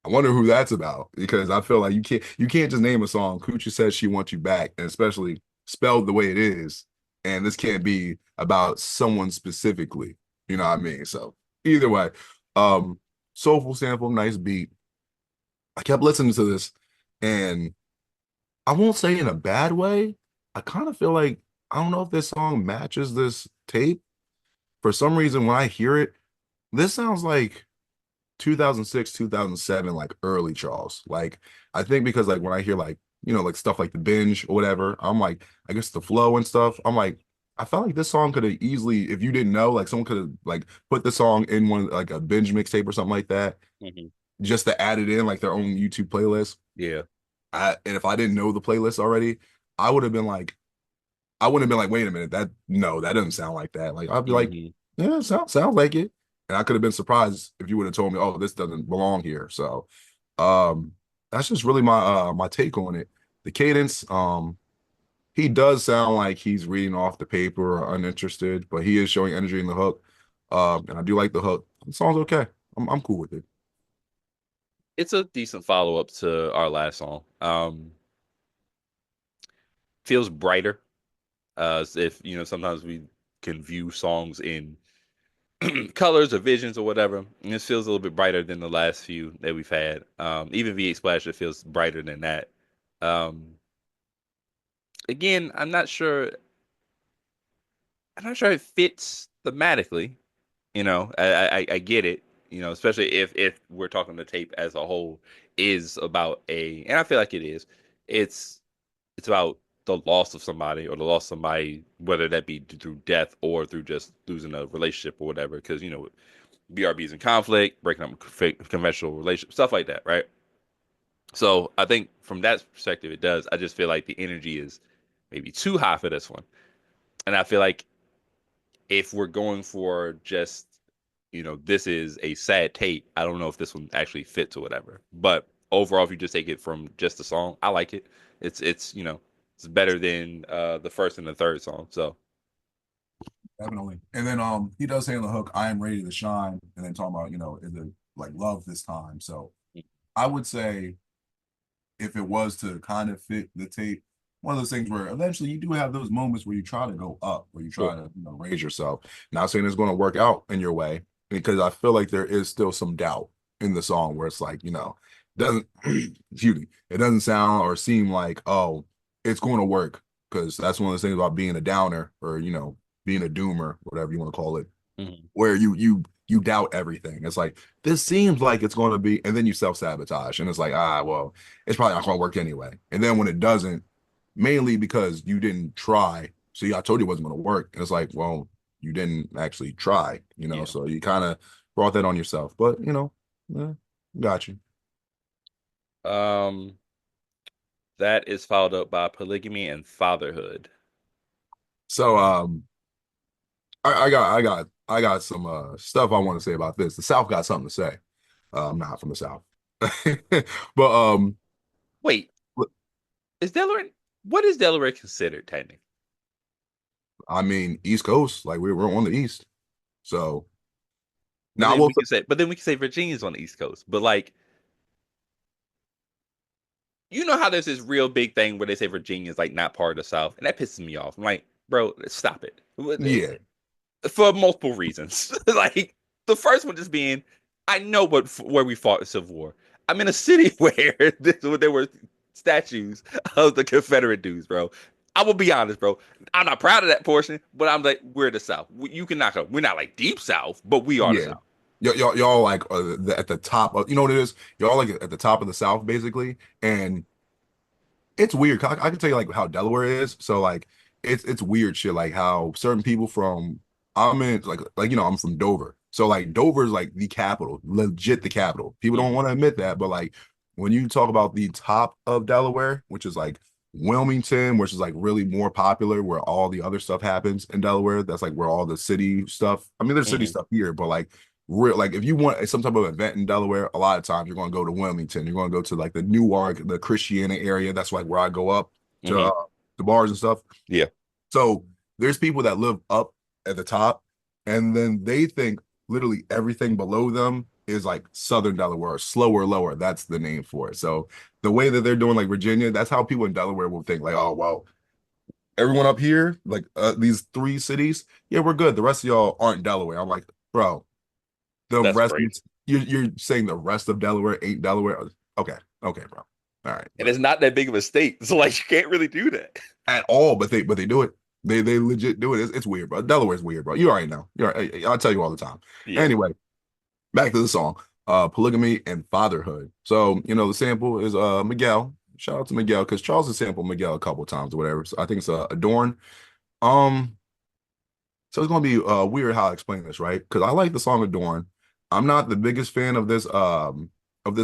I wonder who that's about because I feel like you can't just name a song. Coochie says she wants you back, and especially spelled the way it is. And this can't be about someone specifically. You know what I mean? So either way, um, soulful sample, nice beat. I kept listening to this, and I won't say in a bad way. I kind of feel like I don't know if this song matches this tape. For some reason, when I hear it, this sounds like 2006, 2007, like early Charles. Like I think because like when I hear like like stuff like the binge or whatever, I'm like I guess the flow and stuff. I'm like I felt like this song could have easily, if you didn't know, like someone could have like put the song in one like a binge mixtape or something like that, Hmm. just to add it in like their own YouTube playlist. Yeah. And if I didn't know the playlist already, I would have been like, I wouldn't have been like, wait a minute, that no, that doesn't sound like that. Like I'd be like, Hmm. yeah, sounds like it. And I could have been surprised if you would have told me, oh, this doesn't belong here. So um that's just really my take on it. The cadence, he does sound like he's reading off the paper or uninterested, but he is showing energy in the hook. And I do like the hook. The song's okay. I'm cool with it. It's a decent follow-up to our last song. Feels brighter. As if, sometimes we can view songs in colors or visions or whatever. And this feels a little bit brighter than the last few that we've had. Even V8 Splash, it feels brighter than that. Um, again, I'm not sure it fits thematically. I get it. Especially if we're talking the tape as a whole is about and I feel like it is. It's about the loss of somebody or the loss of somebody, whether that be through death or through just losing a relationship or whatever. Because BRB's in conflict, breaking up conventional relationship, stuff like that, right? So I think from that perspective, it does. I just feel like the energy is maybe too high for this one, and I feel like if we're going for just this is a sad tape, I don't know if this one actually fits or whatever. But overall, if you just take it from just the song, I like it. It's better than the first and the third song. So Definitely. And then he does say on the hook, I am ready to shine, and then talking about, is it like love this time? So I would say if it was to kind of fit the tape, one of those things where eventually you do have those moments where you try to go up, where you sure. try to, raise yourself. Not saying it's going to work out in your way, because I feel like there is still some doubt in the song where it's like, doesn't excuse me, it doesn't sound or seem like, oh, it's going to work. Because that's one of the things about being a downer or, being a doomer, whatever you want to call it, Mhm. where you you doubt everything. It's like this seems like it's going to be, and then you self-sabotage, and it's like, well, it's probably not going to work anyway. And then when it doesn't, mainly because you didn't try. See, I told you it wasn't going to work, and it's like, well, you didn't actually try, Yeah. So you kind of brought that on yourself. But yeah, got you. Um, that is followed up by polygamy and fatherhood. So I got some stuff I want to say about this. The South got something to say. I'm not from the South. But Wait, is Delaware? What is Delaware considered technically? I mean East Coast, like we're on the East. So But now I then will we can say, but then we can say Virginia's on the East Coast. But like, you know how there's this real big thing where they say Virginia's like not part of the South, and that pisses me off. I'm like, bro, stop it. yeah. For multiple reasons. Like the first one just being, I know where we fought the Civil War. I'm in a city where there were statues of the Confederate dudes, bro. I will be honest, bro. I'm not proud of that portion, but I'm like, we're the South. You can knock up. We're not like deep South, but we are the Yeah. South. Y'all like at the top of, you know what it is? Y'all like at the top of the South basically. And it's weird. I can tell you like how Delaware is. So like it's weird shit like how certain people from I'm in like I'm from Dover. So like Dover is like the capital, legit the capital. People don't Hmm. want to admit that, but like when you talk about the top of Delaware, which is like Wilmington, which is like really more popular where all the other stuff happens in Delaware, that's like where all the city stuff. I mean, there's city Hmm. stuff here, but like real like if you want some type of event in Delaware, a lot of times you're going to go to Wilmington. You're going to go to like the Newark, the Christiana area. That's like where I go up to Hmm. the bars and stuff. Yeah. So there's people that live up at the top, and then they think literally everything below them is like Southern Delaware, or slower, lower. That's the name for it. So the way that they're doing like Virginia, that's how people in Delaware will think like, oh well, everyone up here, like these three cities, yeah, we're good. The rest of y'all aren't Delaware. I'm like, bro, the That's rest crazy. you're saying the rest of Delaware ain't Delaware. Okay, okay, bro. All right, And it's not that big of a state. So like you can't really do that. at all, but they do it. They legit do it. It's weird, bro. Delaware's weird, bro. You already know. I'll tell you all the time. Yeah. Anyway, back to the song. Polygamy and fatherhood. So, the sample is Miguel. Shout out to Miguel because Charles has sampled Miguel a couple of times or whatever. So I think it's Adorn. Um, so it's gonna be weird how I explain this, right? Because I like the song Adorn. I'm not the biggest fan of this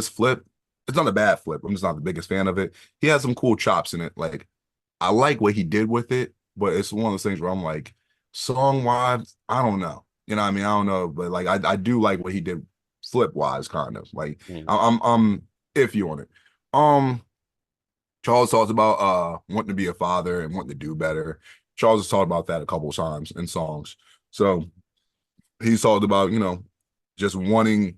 flip. It's not a bad flip. I'm just not the biggest fan of it. He has some cool chops in it. Like I like what he did with it, but it's one of those things where I'm like, song wise, I don't know. You know what I mean? I don't know, but like I do like what he did flip wise, kind of. Like Mhm. I'm iffy on it. Um Charles talks about wanting to be a father and wanting to do better. Charles has talked about that a couple of times in songs. So he's talked about, just wanting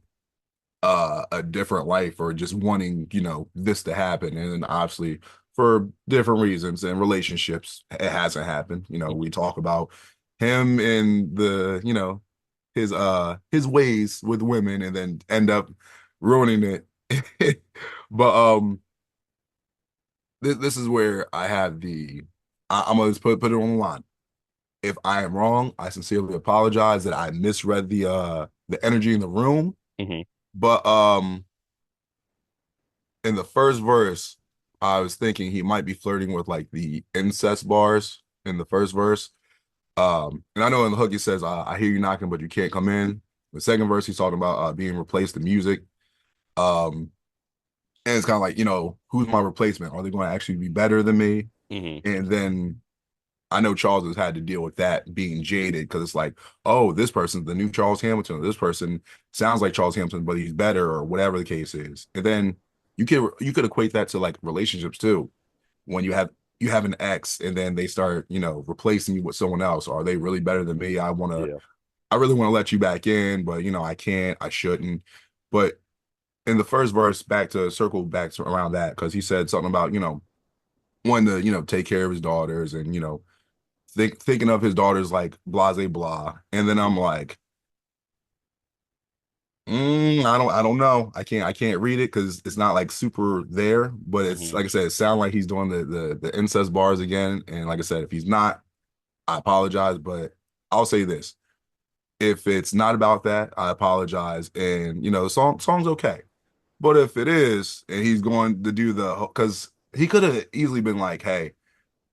a different life or just wanting this to happen, and then obviously for different reasons and relationships it hasn't happened. We talk about him and the his ways with women and then end up ruining it. But this is where I have I'm gonna just put it on the line. If I am wrong, I sincerely apologize that I misread the energy in the room. Hmm. But in the first verse, I was thinking he might be flirting with like the incest bars in the first verse. And I know in the hook he says, "I hear you knocking, but you can't come in." The second verse, he's talking about being replaced the music. Um, and it's kind of like, who's my replacement? Are they going to actually be better than me? Hmm. And then I know Charles has had to deal with that being jaded because it's like, oh, this person's the new Charles Hamilton. This person sounds like Charles Hamilton, but he's better, or whatever the case is. And then you could equate that to like relationships too. When you have an ex and then they start, replacing you with someone else. Are they really better than me? Yeah. I really want to let you back in, but I can't, I shouldn't. But in the first verse, circle back to around that, because he said something about, wanting to, take care of his daughters and, thinking of his daughters like blase blah. And then I'm like, I don't know. I can't read it because it's not like super there, but it's Hmm. like I said, it sounds like he's doing the incest bars again. And like I said, if he's not, I apologize, but I'll say this. If it's not about that, I apologize. And the song's okay. But if it is, and he's going to do because he could have easily been like, hey,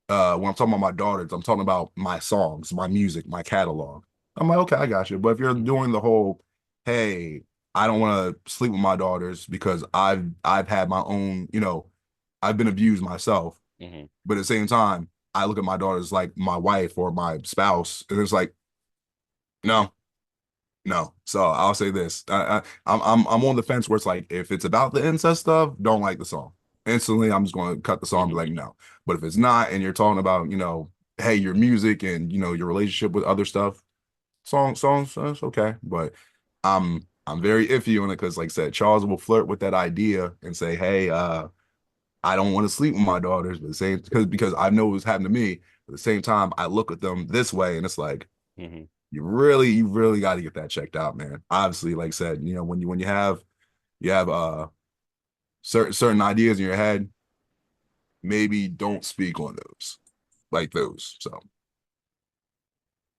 when I'm talking about my daughters, I'm talking about my songs, my music, my catalog. I'm like, okay, I got you. But if you're doing the whole, hey, I don't want to sleep with my daughters because I've had my own, I've been abused myself. Hmm. But at the same time, I look at my daughters like my wife or my spouse, and it's like, no, no. So I'll say this: I'm on the fence where it's like, if it's about the incest stuff, don't like the song. Instantly, I'm just going to cut the song and be like, Hmm. no. But if it's not, and you're talking about, hey, your music and your relationship with other stuff, songs, that's okay. But I'm very iffy on it because, like I said, Charles will flirt with that idea and say, hey, I don't want to sleep with my daughters, but the same because I know what's happened to me. At the same time, I look at them this way, and it's like Hmm. you really got to get that checked out, man. Obviously, like I said, when you have certain ideas in your head, maybe don't speak on those like those. So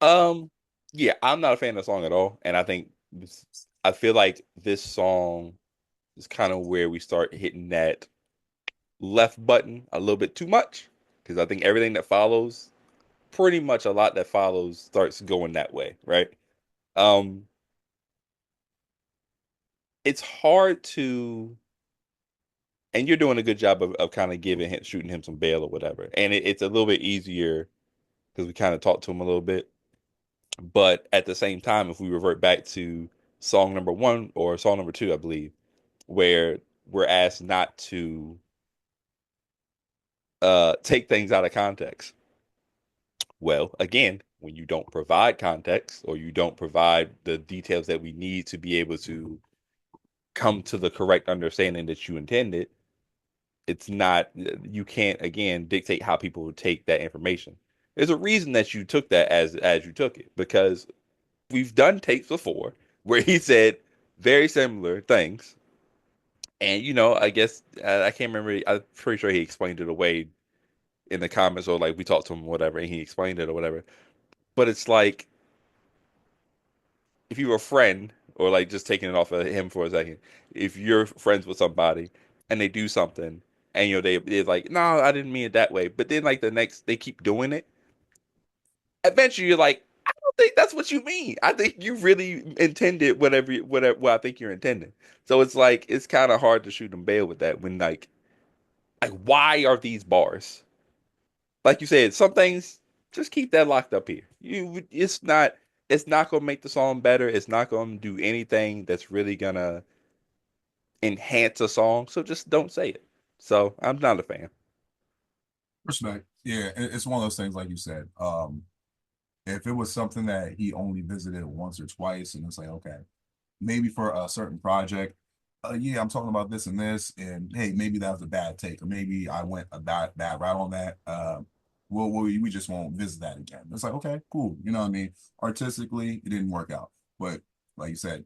Um, yeah, I'm not a fan of the song at all, and I feel like this song is kind of where we start hitting that left button a little bit too much because I think everything that follows, pretty much a lot that follows, starts going that way, right? Um, it's hard to, and you're doing a good job of kind of shooting him some bail or whatever, and it's a little bit easier because we kind of talked to him a little bit. But at the same time, if we revert back to song number one or song number two, I believe, where we're asked not to take things out of context. Well, again, when you don't provide context or you don't provide the details that we need to be able to come to the correct understanding that you intended, it's not, you can't again dictate how people will take that information. There's a reason that you took that as you took it because we've done tapes before where he said very similar things. And I guess I can't remember. I'm pretty sure he explained it away in the comments or like we talked to him or whatever, and he explained it or whatever. But it's like if you were a friend or like just taking it off of him for a second, if you're friends with somebody and they do something and they're like, no, I didn't mean it that way. But then like the next they keep doing it. Eventually you're like, I don't think that's what you mean. I think you really intended whatever what I think you're intending. So it's like it's kind of hard to shoot them bail with that when like why are these bars? Like you said, some things just keep that locked up here. It's not gonna make the song better. It's not gonna do anything that's really gonna enhance a song. So just don't say it. So I'm not a fan. respect. Yeah, it's one of those things, like you said. If it was something that he only visited once or twice, and it's like, okay, maybe for a certain project, yeah, I'm talking about this and this, and hey, maybe that was a bad take, or maybe I went a bad route on that. Well, we just won't visit that again. It's like, okay, cool. You know what I mean? Artistically, it didn't work out, but like you said,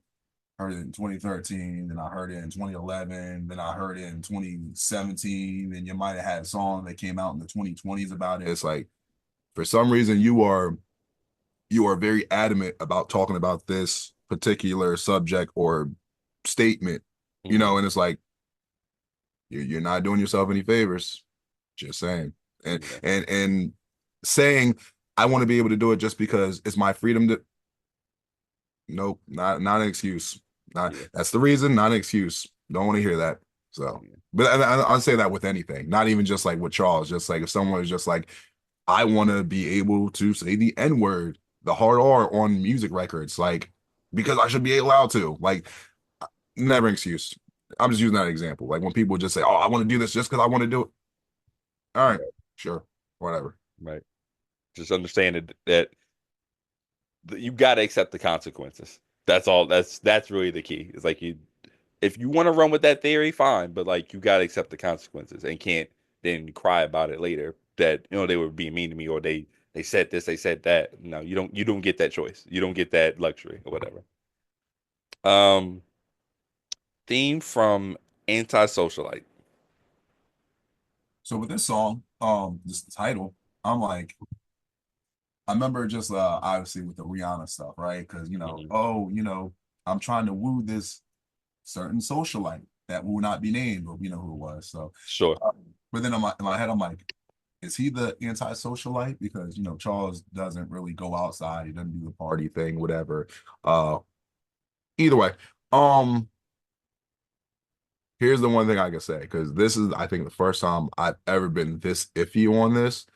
heard it in 2013, then I heard it in 2011, then I heard it in 2017, and you might have had a song that came out in the 2020s about it. It's like for some reason you are very adamant about talking about this particular subject or statement, Hmm. and it's like you're not doing yourself any favors. Just saying, and Yeah. and saying I want to be able to do it just because it's my freedom to. Nope, not an excuse. Not Yeah. that's the reason, not an excuse. Don't want to hear that. So, Yeah. but I'll say that with anything, not even just like with Charles. Just like if someone is just like, I want to be able to say the N word, the hard R on music records, like because I should be allowed to. Like, never an excuse. I'm just using that example. Like when people just say, "Oh, I want to do this just because I want to do it." All right, Right. sure, whatever. Right. Just understand that you got to accept the consequences. That's all. That's really the key. It's like if you want to run with that theory, fine, but like you got to accept the consequences and can't then cry about it later that they were being mean to me or they said this, they said that. No, you don't get that choice. You don't get that luxury or whatever. Um, theme from Anti-Socialite. So with this song, this title, I'm like, I remember just obviously with the Rihanna stuff, right? Because Hmm. oh, I'm trying to woo this certain socialite that will not be named, but we know who it was. So, Sure. uh, but then in my head, I'm like, is he the anti-socialite? Because Charles doesn't really go outside, he doesn't do the party thing, whatever. Uh, Either way, um, here's the one thing I can say because this is, I think, the first time I've ever been this iffy on this.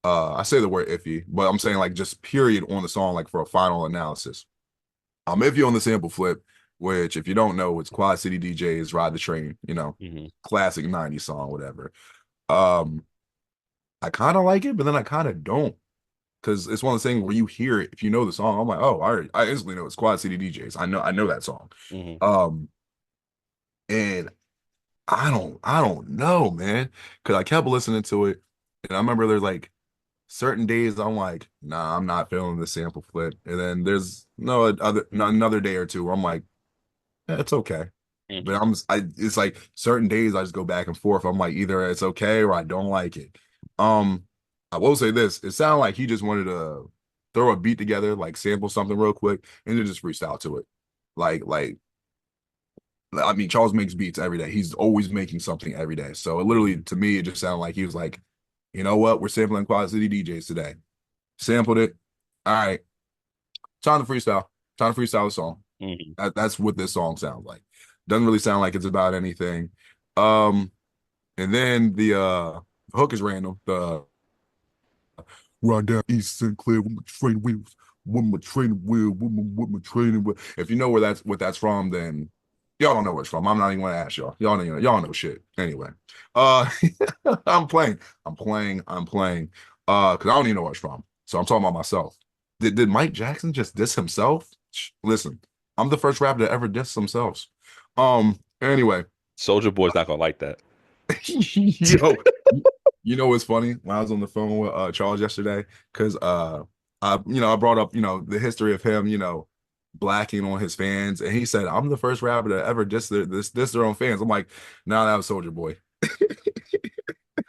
I say the word iffy, but I'm saying like just period on the song, like for a final analysis. I'm iffy on the sample flip, which if you don't know, it's Quad City DJs Ride the Train, Hmm. classic 90s song, whatever. Um, I kind of like it, but then I kind of don't. Because it's one of those things where you hear it, if you know the song, I'm like, oh, I instantly know it's Quad City DJs. I know that song. Hmm. Um, and I don't know, man. Because I kept listening to it, and I remember there's like certain days I'm like, nah, I'm not feeling the sample flip, and then there's another day or two where I'm like, it's okay. Hmm. But it's like certain days I just go back and forth. I'm like, either it's okay or I don't like it. Um, I will say this: it sounded like he just wanted to throw a beat together, like sample something real quick, and then just freestyle to it. Like I mean, Charles makes beats every day. He's always making something every day. So it literally, to me, it just sounded like he was like, you know what? We're sampling Quad City DJs today. Sampled it. All right, time to freestyle. Time to freestyle the song. Hmm. That's what this song sounds like. Doesn't really sound like it's about anything. Um, and then the hook is random. The ride down East Sinclair with my training wheels, with my training wheel, with my training wheel. If you know what that's from, then y'all don't know where it's from. I'm not even gonna ask y'all. Y'all know shit. Anyway. Uh I'm playing. I'm playing. Because I don't even know where it's from. So I'm talking about myself. Did Mike Jackson just diss himself? Listen, I'm the first rapper to ever diss themselves. Anyway, Soldier Boy's not gonna like that. yo, what's funny? When I was on the phone with Charles yesterday, because I brought up the history of him blacking on his fans, and he said I'm the first rapper to ever diss their own fans. I'm like, nah, that was Soldier Boy.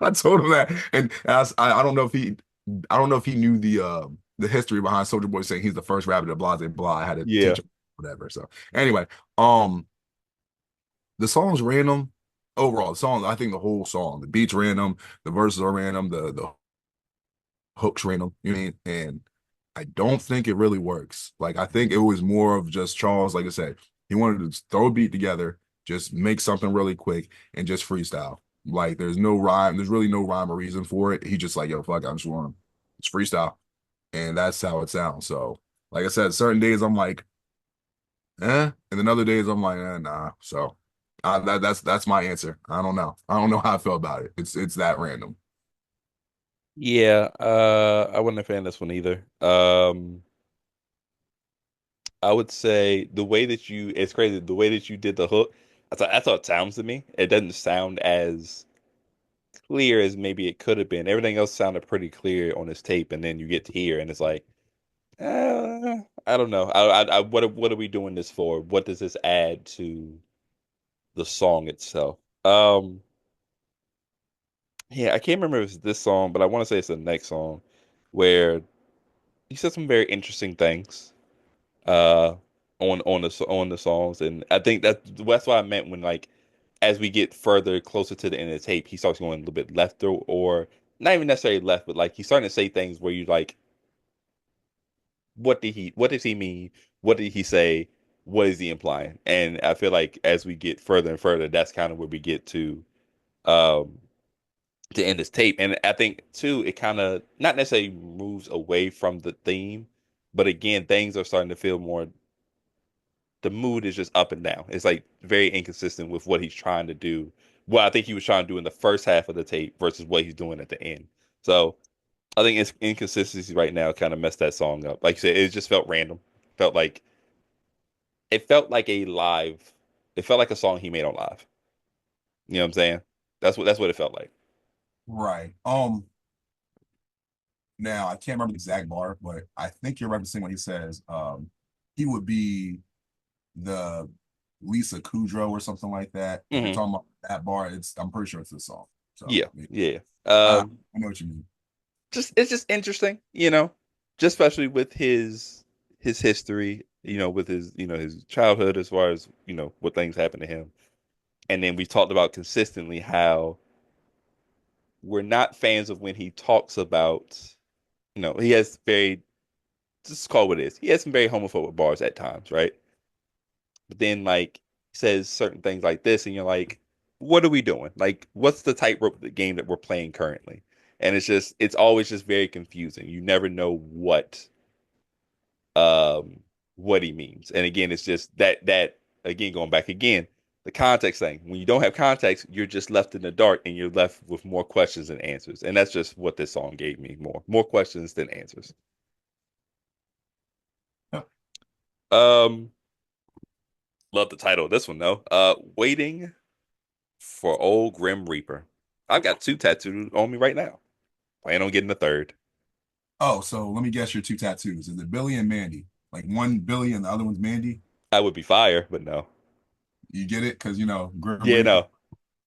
I told him that, and I don't know if he knew the history behind Soldier Boy saying he's the first rapper to blah blah blah. I had to Yeah. teach him whatever. So anyway, um, the song's random. Overall, the song, I think the whole song, the beats random, the verses are random, the hooks random, you know what I mean? And I don't think it really works. Like I think it was more of just Charles, like I said, he wanted to throw a beat together, just make something really quick and just freestyle. Like there's no rhyme, there's really no rhyme or reason for it. He just like, yo, fuck, I just want to it's freestyle. And that's how it sounds. So like I said, certain days I'm like, and then other days I'm like, nah. So that's my answer. I don't know. I don't know how I feel about it. It's that random. Yeah, I wasn't a fan of this one either. I would say the way that it's crazy, the way that you did the hook, that's how it sounds to me. It doesn't sound as clear as maybe it could have been. Everything else sounded pretty clear on this tape, and then you get to hear, and it's like, I don't know. What are we doing this for? What does this add to the song itself? Yeah, I can't remember if it's this song, but I want to say it's the next song where he said some very interesting things uh on the songs, and I think that's what I meant when like as we get further closer to the end of the tape, he starts going a little bit left or not even necessarily left, but like he's starting to say things where you like, what does he mean? What did he say? What is he implying? And I feel like as we get further and further, that's kind of where we get um to end this tape. And I think too, it kind of not necessarily moves away from the theme, but again, things are starting to feel more. The mood is just up and down. It's like very inconsistent with what he's trying to do. What I think he was trying to do in the first half of the tape versus what he's doing at the end. So I think its inconsistency right now kind of messed that song up. Like you said, it just felt random. Felt like it felt like a live. It felt like a song he made on live. You know what I'm saying? That's what it felt like. Right. Now I can't remember the exact bar, but I think you're referencing when he says he would be the Lisa Kudrow or something like that. If you're Hmm. talking about that bar, I'm pretty sure it's this song. So Yeah, yeah, yeah. I know what you mean. Just it's just interesting. just especially with his history, with his his childhood as far as what things happened to him, and then we talked about consistently how we're not fans of when he talks about he has very just call it what it is. He has some very homophobic bars at times, right? But then like says certain things like this, and you're like, what are we doing? Like, what's the tightrope of the game that we're playing currently? And it's always just very confusing. You never know um what he means. And again, it's just that again going back again, the context thing. When you don't have context, you're just left in the dark and you're left with more questions than answers. And that's just what this song gave me, more questions than answers. Yeah. Um Love the title of this one though. Waiting for Old Grim Reaper. I've got two tattooed on me right now. Plan on getting the third. Oh, so let me guess your two tattoos. Is it Billy and Mandy? Like one Billy and the other one's Mandy? I would be fire, but no. You get it? Because, Grim Yeah, Reaper. no.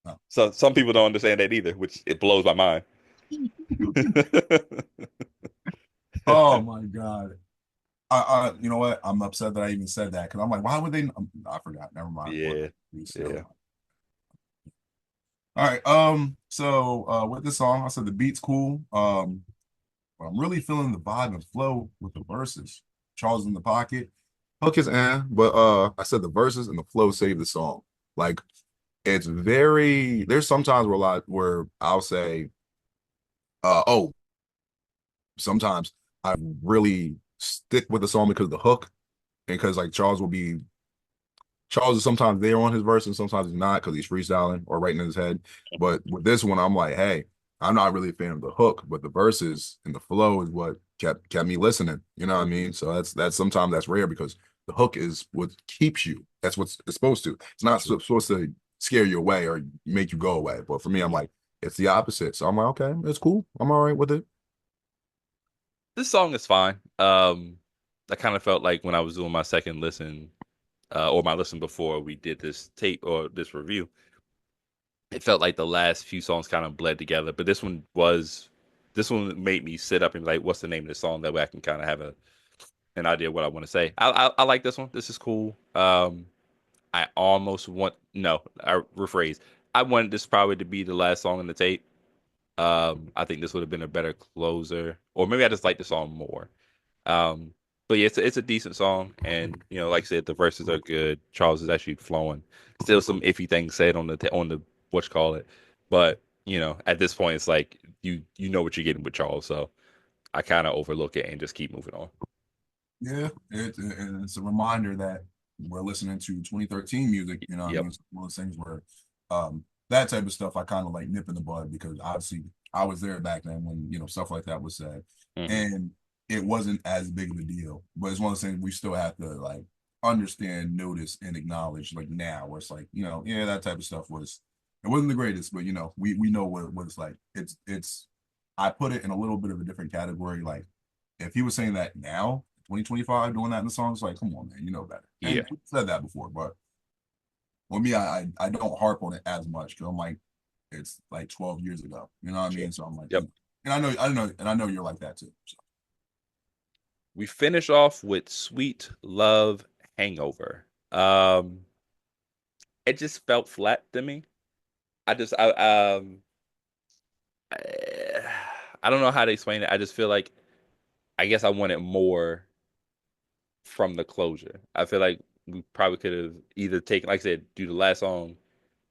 Oh. So some people don't understand that either, which it blows my mind. Oh my God. You know what? I'm upset that I even said that because I'm like, why would they? I forgot. Never mind. Yeah, Never yeah. mind. All right. So with this song, I said the beat's cool. But I'm really feeling the vibe and flow with the verses. Charles in the pocket. Hook is but I said the verses and the flow save the song. Like it's very there's sometimes where I'll say, oh, sometimes I really stick with the song because of the hook. And because like Charles is sometimes there on his verse and sometimes he's not because he's freestyling or writing in his head. But with this one, I'm like, hey, I'm not really a fan of the hook, but the verses and the flow is what kept me listening. You know what I mean? So that's sometimes that's rare because the hook is what keeps you. That's what it's supposed to. It's not supposed to scare you away or make you go away. But for me, I'm like, it's the opposite. So I'm like, okay, it's cool. I'm all right with it. This song is fine. I kind of felt like when I was doing my second listen, or my listen before we did this tape or this review, it felt like the last few songs kind of bled together. But this one made me sit up and be like, what's the name of the song? That way I can kind of have an idea of what I want to say. I like this one. This is cool. I almost want no, I rephrase. I wanted this probably to be the last song in the tape. I think this would have been a better closer, or maybe I just like the song more. Um, but yeah, it's a decent song, and like I said, the verses are good. Charles is actually flowing. Still some iffy things said on the what you call it, but at this point, it's like you know what you're getting with Charles, so I kind of overlook it and just keep moving on. Yeah, it's a reminder that we're listening to 2013 music. You know what I mean? Yep. It's one of those things where that type of stuff I kind of like nip in the bud because obviously I was there back then when, stuff like that was said. Hmm. And it wasn't as big of a deal. But it's one of those things we still have to like understand, notice, and acknowledge like now where it's like, yeah, that type of stuff it wasn't the greatest, but we know what it's like. It's I put it in a little bit of a different category. Like if he was saying that now, 2025, doing that in the song, it's like, come on, man, you know better. Yeah. And people said that before, but for me, I don't harp on it as much because I'm like, it's like 12 years ago. You know what I Sure. mean? So I'm like, Yep. and I know you're like that too. So. We finish off with Sweet Love Hangover. It just felt flat to me. I just I, I don't know how to explain it. I just feel like I guess I wanted more from the closure. I feel like we probably could have either taken, like I said, do the last song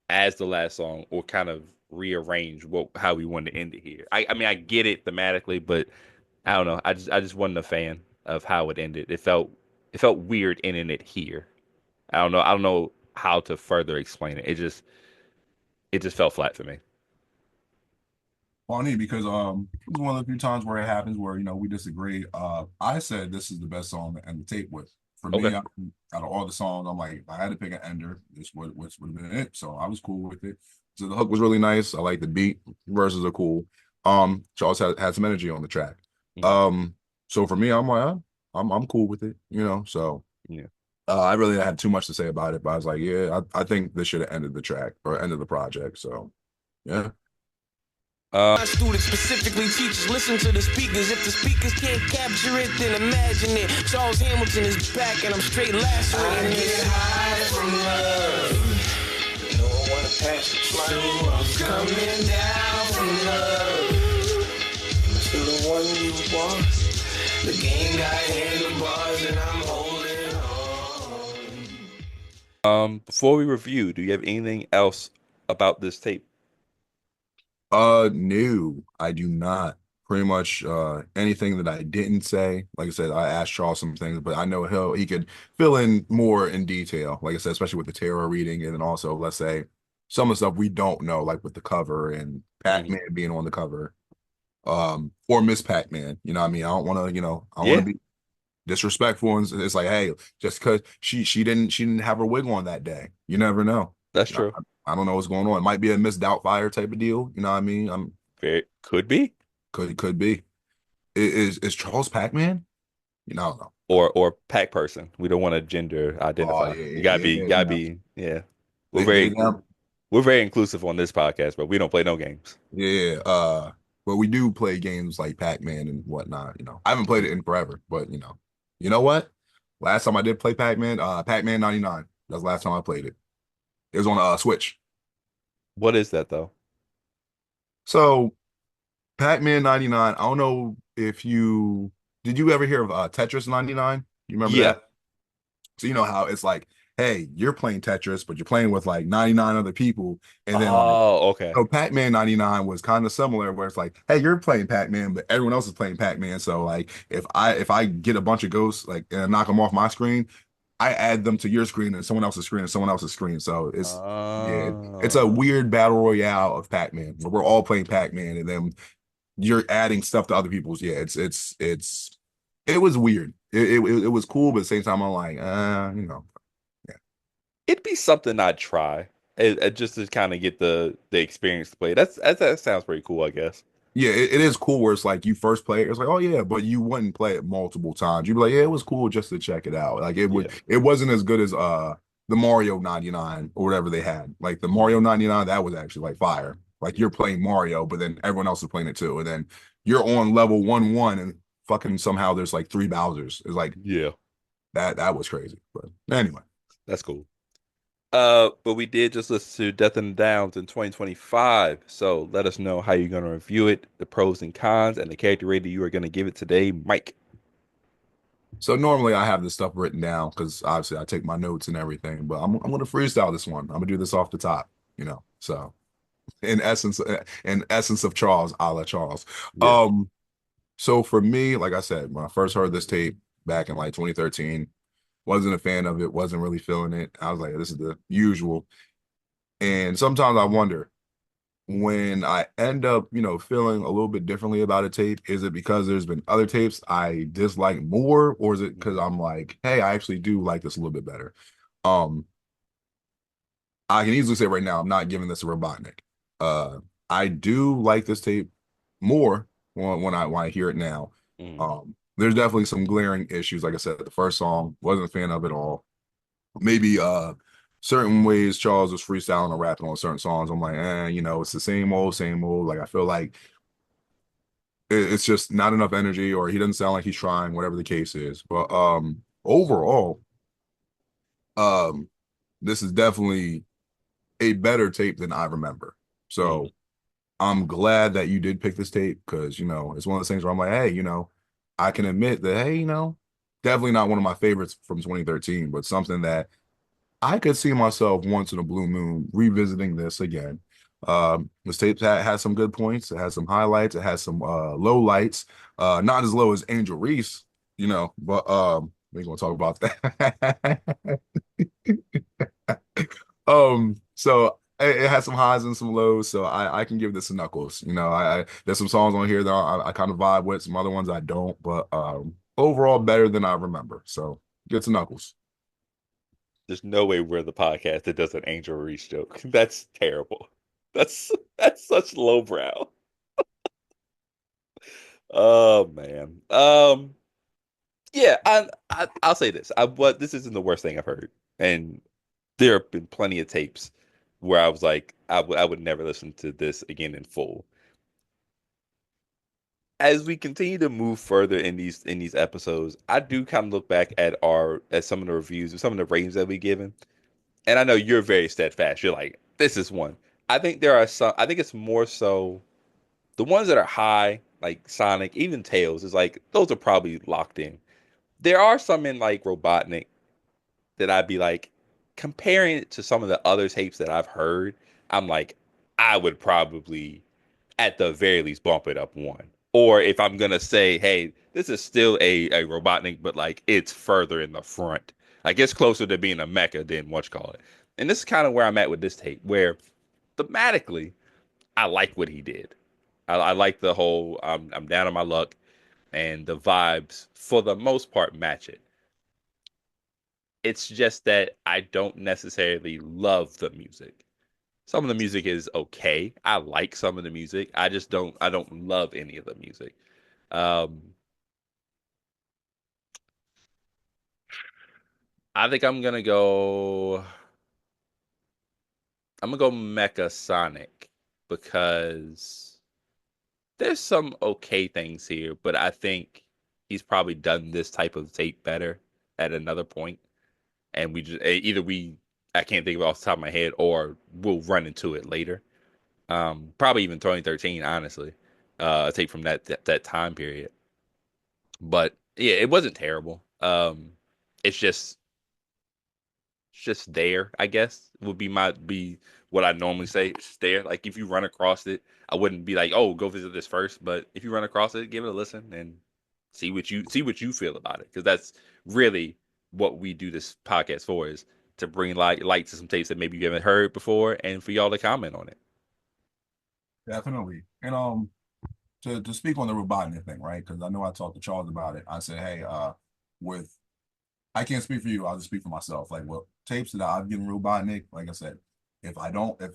as the last song, or kind of rearrange how we wanted to end it here. I mean I get it thematically, but I don't know. I just wasn't a fan of how it ended. It felt weird ending it here. I don't know how to further explain it. It just felt flat for me. Funny because it's one of the few times where it happens where we disagree. I said this is the best song to end the tape with. For Okay. me, out of all the songs, I'm like, if I had to pick an ender, this would have been it. So I was cool with it. So the hook was really nice. I like the beat. Verses are cool. Charles had some energy on the track. Mhm. So for me, I'm like, I'm cool with it. So Yeah. I really didn't have too much to say about it, but I was like, yeah, I think this should have ended the track or ended the project. So yeah. Uh, My students, specifically teachers, listen to the speakers. If the speakers can't capture it, then imagine it. Charles Hamilton is back, and I'm straight lacerating. I get high from love. No one wanna pass it. So I'm coming down from love to the one you want. The game got handlebars, and I'm holding on. before we review, do you have anything else about this tape? No, I do not. Pretty much anything that I didn't say, like I said, I asked Charles some things, but I know he could fill in more in detail. Like I said, especially with the tarot reading, and then also let's say some of the stuff we don't know, like with the cover and Mhm. Pac-Man being on the cover, or Miss Pac-Man. You know what I mean? I don't want to, I want to Yeah, be disrespectful, and it's like, hey, just because she didn't have her wig on that day, you never know. that's I, true. I don't know what's going on. It might be a Miss Doubtfire type of deal. You know what I mean? I'm Very could be, could be. Is Charles Pac-Man? I don't know. or pack person. We don't want to gender Oh identify. yeah, You yeah, gotta yeah, be, yeah. gotta be. Yeah, we're They very got we're very inclusive on this podcast, but we don't play no games. yeah. But we do play games like Pac-Man and whatnot. I haven't played it in forever, but you know what? Last time I did play Pac-Man, Pac-Man 99. That's the last time I played it. It was on Switch. What is that though? So Pac-Man 99. I don't know if you did you ever hear of Tetris 99? You remember Yeah. that? So you know how it's like, hey, you're playing Tetris, but you're playing with like 99 other people, and then like Oh, okay. so Pac-Man 99 was kind of similar where it's like, hey, you're playing Pac-Man, but everyone else is playing Pac-Man. So like if I get a bunch of ghosts like and knock them off my screen, I add them to your screen and someone else's screen and someone else's screen. So yeah, it's a Oh, weird battle royale of Pac-Man where we're all playing Pac-Man and then you're adding stuff to other people's. Yeah, it was weird. It was cool, but at the same time, I'm like, yeah. it'd be something I'd try. Just to kind of get the experience to play. That sounds pretty cool, I guess. Yeah, it is cool where it's like you first play it, it's like, oh yeah, but you wouldn't play it multiple times. You'd be like, yeah, it was cool just to check it out. Like Yeah. it wasn't as good as the Mario 99 or whatever they had. Like the Mario 99, that was actually like fire. Like you're playing Mario, but then everyone else is playing it too. And then you're on level 1-1 and fucking somehow there's like three Bowsers. It's like Yeah, that was crazy. But anyway. that's cool. But we did just listen to Death and the Downs in 2025. So let us know how you're gonna review it, the pros and cons, and the character rating you are gonna give it today, Mike. So normally I have this stuff written down because obviously I take my notes and everything, but I'm gonna freestyle this one. I'm gonna do this off the top. So in essence of Charles, a la Charles. Yeah. So for me, like I said, when I first heard this tape back in like 2013, wasn't a fan of it, wasn't really feeling it. I was like, this is the usual. And sometimes I wonder when I end up, feeling a little bit differently about a tape, is it because there's been other tapes I dislike more, or is it because Mhm. I'm like, hey, I actually do like this a little bit better? Um, I can easily say right now, I'm not giving this a Robotnik. I do like this tape more when I hear it now. Mhm. There's definitely some glaring issues. Like I said, the first song wasn't a fan of it all. Maybe certain ways Charles was freestyling or rapping on certain songs. I'm like, it's the same old, same old. Like I feel like it's just not enough energy, or he doesn't sound like he's trying, whatever the case is. But overall, um, this is definitely a better tape than I remember. Mhm. So I'm glad that you did pick this tape because, it's one of those things where I'm like, hey, I can admit that, hey, definitely not one of my favorites from 2013, but something that I could see myself once in a blue moon revisiting this again. This tape has some good points. It has some highlights. It has some low lights. Not as low as Angel Reese, but we're gonna talk about that. So it has some highs and some lows. So I can give this a knuckles. There's some songs on here that I kind of vibe with, some other ones I don't, but overall better than I remember. So gets a knuckles. There's no way we're the podcast that does an Angel Reese joke. That's terrible. That's such lowbrow. Oh man. Yeah, I'll say this. But this isn't the worst thing I've heard. And there have been plenty of tapes where I was like, I would never listen to this again in full. as we continue to move further in these episodes, I do kind of look back at our at some of the reviews and some of the ratings that we given. And I know you're very steadfast. You're like, this is one. I think there are some. I think it's more so the ones that are high, like Sonic, even Tails, is like those are probably locked in. There are some in like Robotnik that I'd be like comparing it to some of the other tapes that I've heard. I'm like, I would probably at the very least bump it up one. Or if I'm gonna say, hey, this is still a Robotnik, but like it's further in the front. Like it's closer to being a mecha than what you call it. And this is kind of where I'm at with this tape, where thematically, I like what he did. I like the whole I'm down on my luck and the vibes for the most part match it. It's just that I don't necessarily love the music. Some of the music is okay. I like some of the music. I don't love any of the music. Um I think I'm gonna go Mecha Sonic because there's some okay things here, but I think he's probably done this type of tape better at another point. And we just either we I can't think of it off the top of my head, or we'll run into it later. Probably even 2013, honestly, a tape from that time period. But yeah, it wasn't terrible. It's just there, I guess, would be what I normally say. It's just there. Like if you run across it, I wouldn't be like, oh, go visit this first. But if you run across it, give it a listen and see what you feel about it. Because that's really what we do this podcast for, is to bring light to some tapes that maybe you haven't heard before, and for y'all to comment on it. Definitely. And to speak on the Robotnik thing, right? Because I know I talked to Charles about it. I said, hey, with I can't speak for you. I'll just speak for myself. Like, well, tapes that I've given Robotnik, like I said, if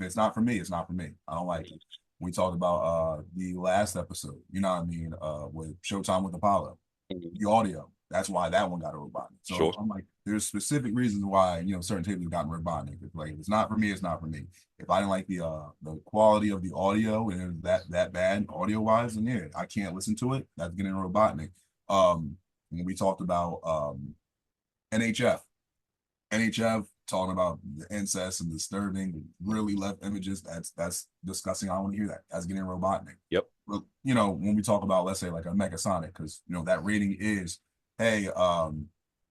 it's not for me, it's not for me. I don't like it. We talked about the last episode, you know what I mean, with Showtime with Apollo, Mhm. the audio. That's why that one got a Robotnik. So Sure. I'm like, there's specific reasons why, certain tapes have gotten Robotnik. If, like, if it's not for me, it's not for me. If I didn't like the quality of the audio and it was that bad audio wise, then yeah, I can't listen to it. That's getting a Robotnik. When we talked about NHF. NHF talking about the incest and disturbing, really left images. That's disgusting. I don't want to hear that. That's getting Robotnik. Yep. But when we talk about, let's say, like a Megasonic, because that rating is, hey,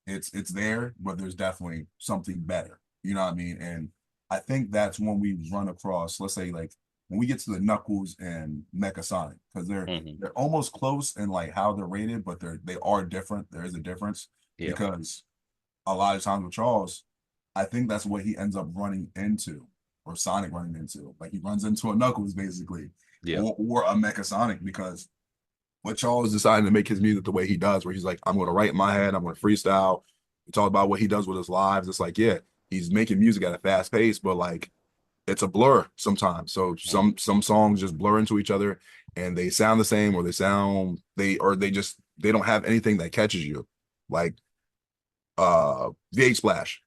it's there, but there's definitely something better. You know what I mean? And I think that's when we run across, let's say, like when we get to the Knuckles and Megasonic, because they're Hmm. they're almost close in like how they're rated, but they are different. There is a difference Yeah. because a lot of times with Charles, I think that's what he ends up running into, or Sonic running into. Like he runs into a Knuckles basically, Yeah. or a Mecha Sonic, because what Charles decided to make his music the way he does, where he's like, I'm going to write in my head, I'm going to freestyle. We talk about what he does with his lives. It's like, yeah, he's making music at a fast pace, but like it's a blur sometimes. So Mhm. some songs just blur into each other and they sound the same, or they don't have anything that catches you. Like V8 Splash.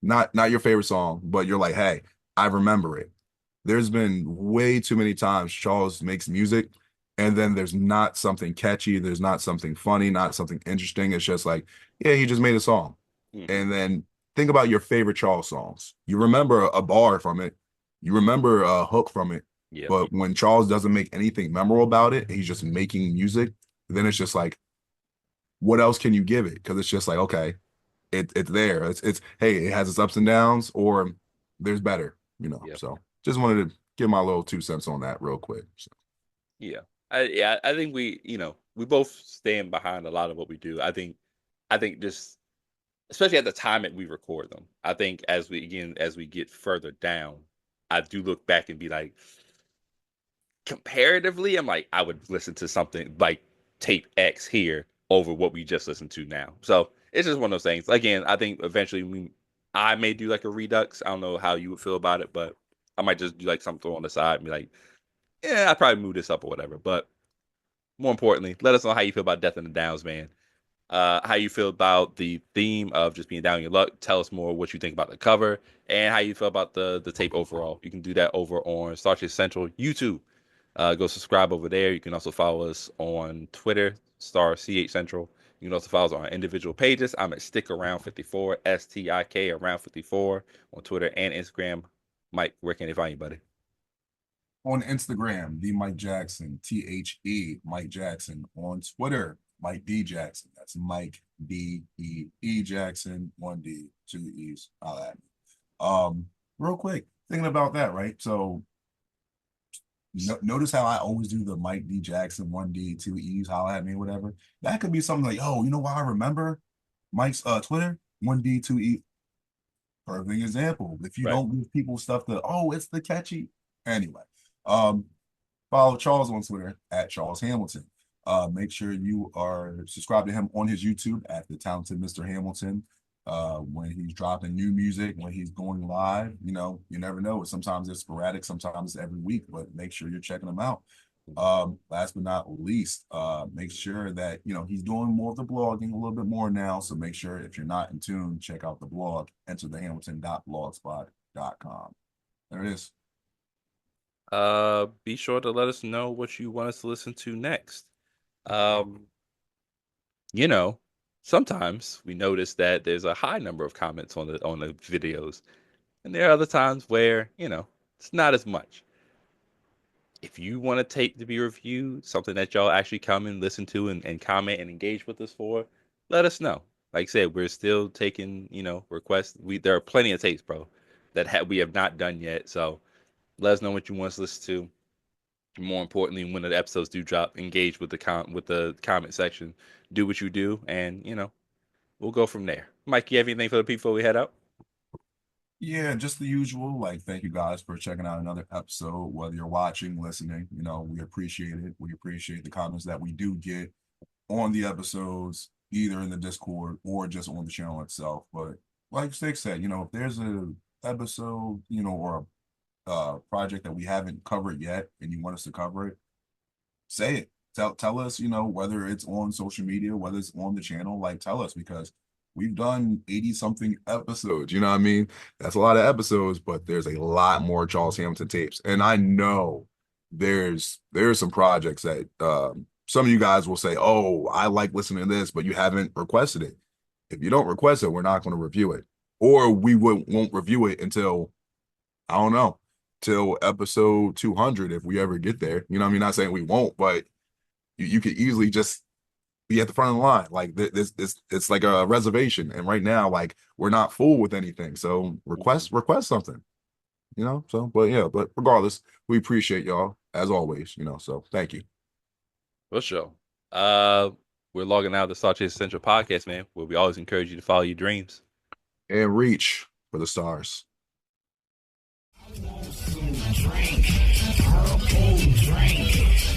Not your favorite song, but you're like, hey, I remember it. There's been way too many times Charles makes music and then there's not something catchy, there's not something funny, not something interesting. It's just like, yeah, he just made a song. Hmm. And then think about your favorite Charles songs. You remember a bar from it, you remember a hook from it, Yep. but when Charles doesn't make anything memorable about it, he's just making music, then it's just like, what else can you give it? Because it's just like, okay, it's there. It's hey, it has its ups and downs, or there's better, Yep. So just wanted to give my little 2 cents on that real quick. So, Yeah. I think we both stand behind a lot of what we do. I think just especially at the time that we record them. I think as we get further down, I do look back and be like, comparatively, I'm like, I would listen to something like tape X here over what we just listened to now. So it's just one of those things. Again, I think eventually I may do like a redux. I don't know how you would feel about it, but I might just do like something on the side and be like, yeah, I'd probably move this up or whatever. But more importantly, let us know how you feel about Death in the Downs, man. How you feel about the theme of just being down on your luck. Tell us more what you think about the cover and how you feel about the tape overall. You can do that over on StarCHaser Central YouTube. Go subscribe over there. You can also follow us on Twitter, Star CH Central. You can also follow us on our individual pages. I'm at Stick Around 54, STIK Around 54 on Twitter and Instagram. Mike, where can they find you, buddy? On Instagram, the Mike Jackson, Mike Jackson. On Twitter, Mike D Jackson. That's Mike D Jackson, 1D, 2 E's. All that. Real quick, thinking about that, right? So notice how I always do the Mike D Jackson, 1D, 2 E's, holla at me, whatever. That could be something like, oh, you know what I remember? Mike's Twitter, 1D, 2E. Perfect example. If you Right. don't give people stuff to, oh, it's the catchy. Anyway, um, follow Charles on Twitter at Charles Hamilton. Make sure you are subscribed to him on his YouTube at the Talented Mr. Hamilton. When he's dropping new music, when he's going live, you never know. Sometimes it's sporadic, sometimes it's every week, but make sure you're checking him out. Last but not least, make sure that he's doing more of the blogging a little bit more now. So make sure if you're not in tune, check out the blog, enterthehamilton.blogspot.com. There it is. Be sure to let us know what you want us to listen to next. Um, you know, sometimes we notice that there's a high number of comments on the videos, and there are other times where, it's not as much. If you want to take to be reviewed, something that y'all actually come and listen to and comment and engage with us for, let us know. Like I said, we're still taking, requests. There are plenty of tapes, bro, that we have not done yet. So let us know what you want us to listen to. More importantly, when the episodes do drop, engage with the comment section. Do what you do, and we'll go from there. Mike, you have anything for the people before we head out? Yeah, just the usual. Like, thank you guys for checking out another episode. Whether you're watching, listening, we appreciate it. We appreciate the comments that we do get on the episodes, either in the Discord or just on the channel itself. But like Stick said, if there's a episode, or a project that we haven't covered yet and you want us to cover it, say it. Tell us, whether it's on social media, whether it's on the channel, like tell us, because we've done 80 something episodes. You know what I mean? That's a lot of episodes, but there's a lot more Charles Hamilton tapes. And I know there's some projects that some of you guys will say, oh, I like listening to this, but you haven't requested it. If you don't request it, we're not going to review it. Or we won't review it until, I don't know, till episode 200 if we ever get there. You know what I mean? Not saying we won't, but you could easily just be at the front of the line. Like this, it's like a reservation. And right now, like we're not full with anything. So request something, So, but regardless, we appreciate y'all as always, So thank you. For sure. We're logging out of the StarCHaser Central podcast, man, where we always encourage you to follow your dreams and reach for the stars. I want some drink, purple drink.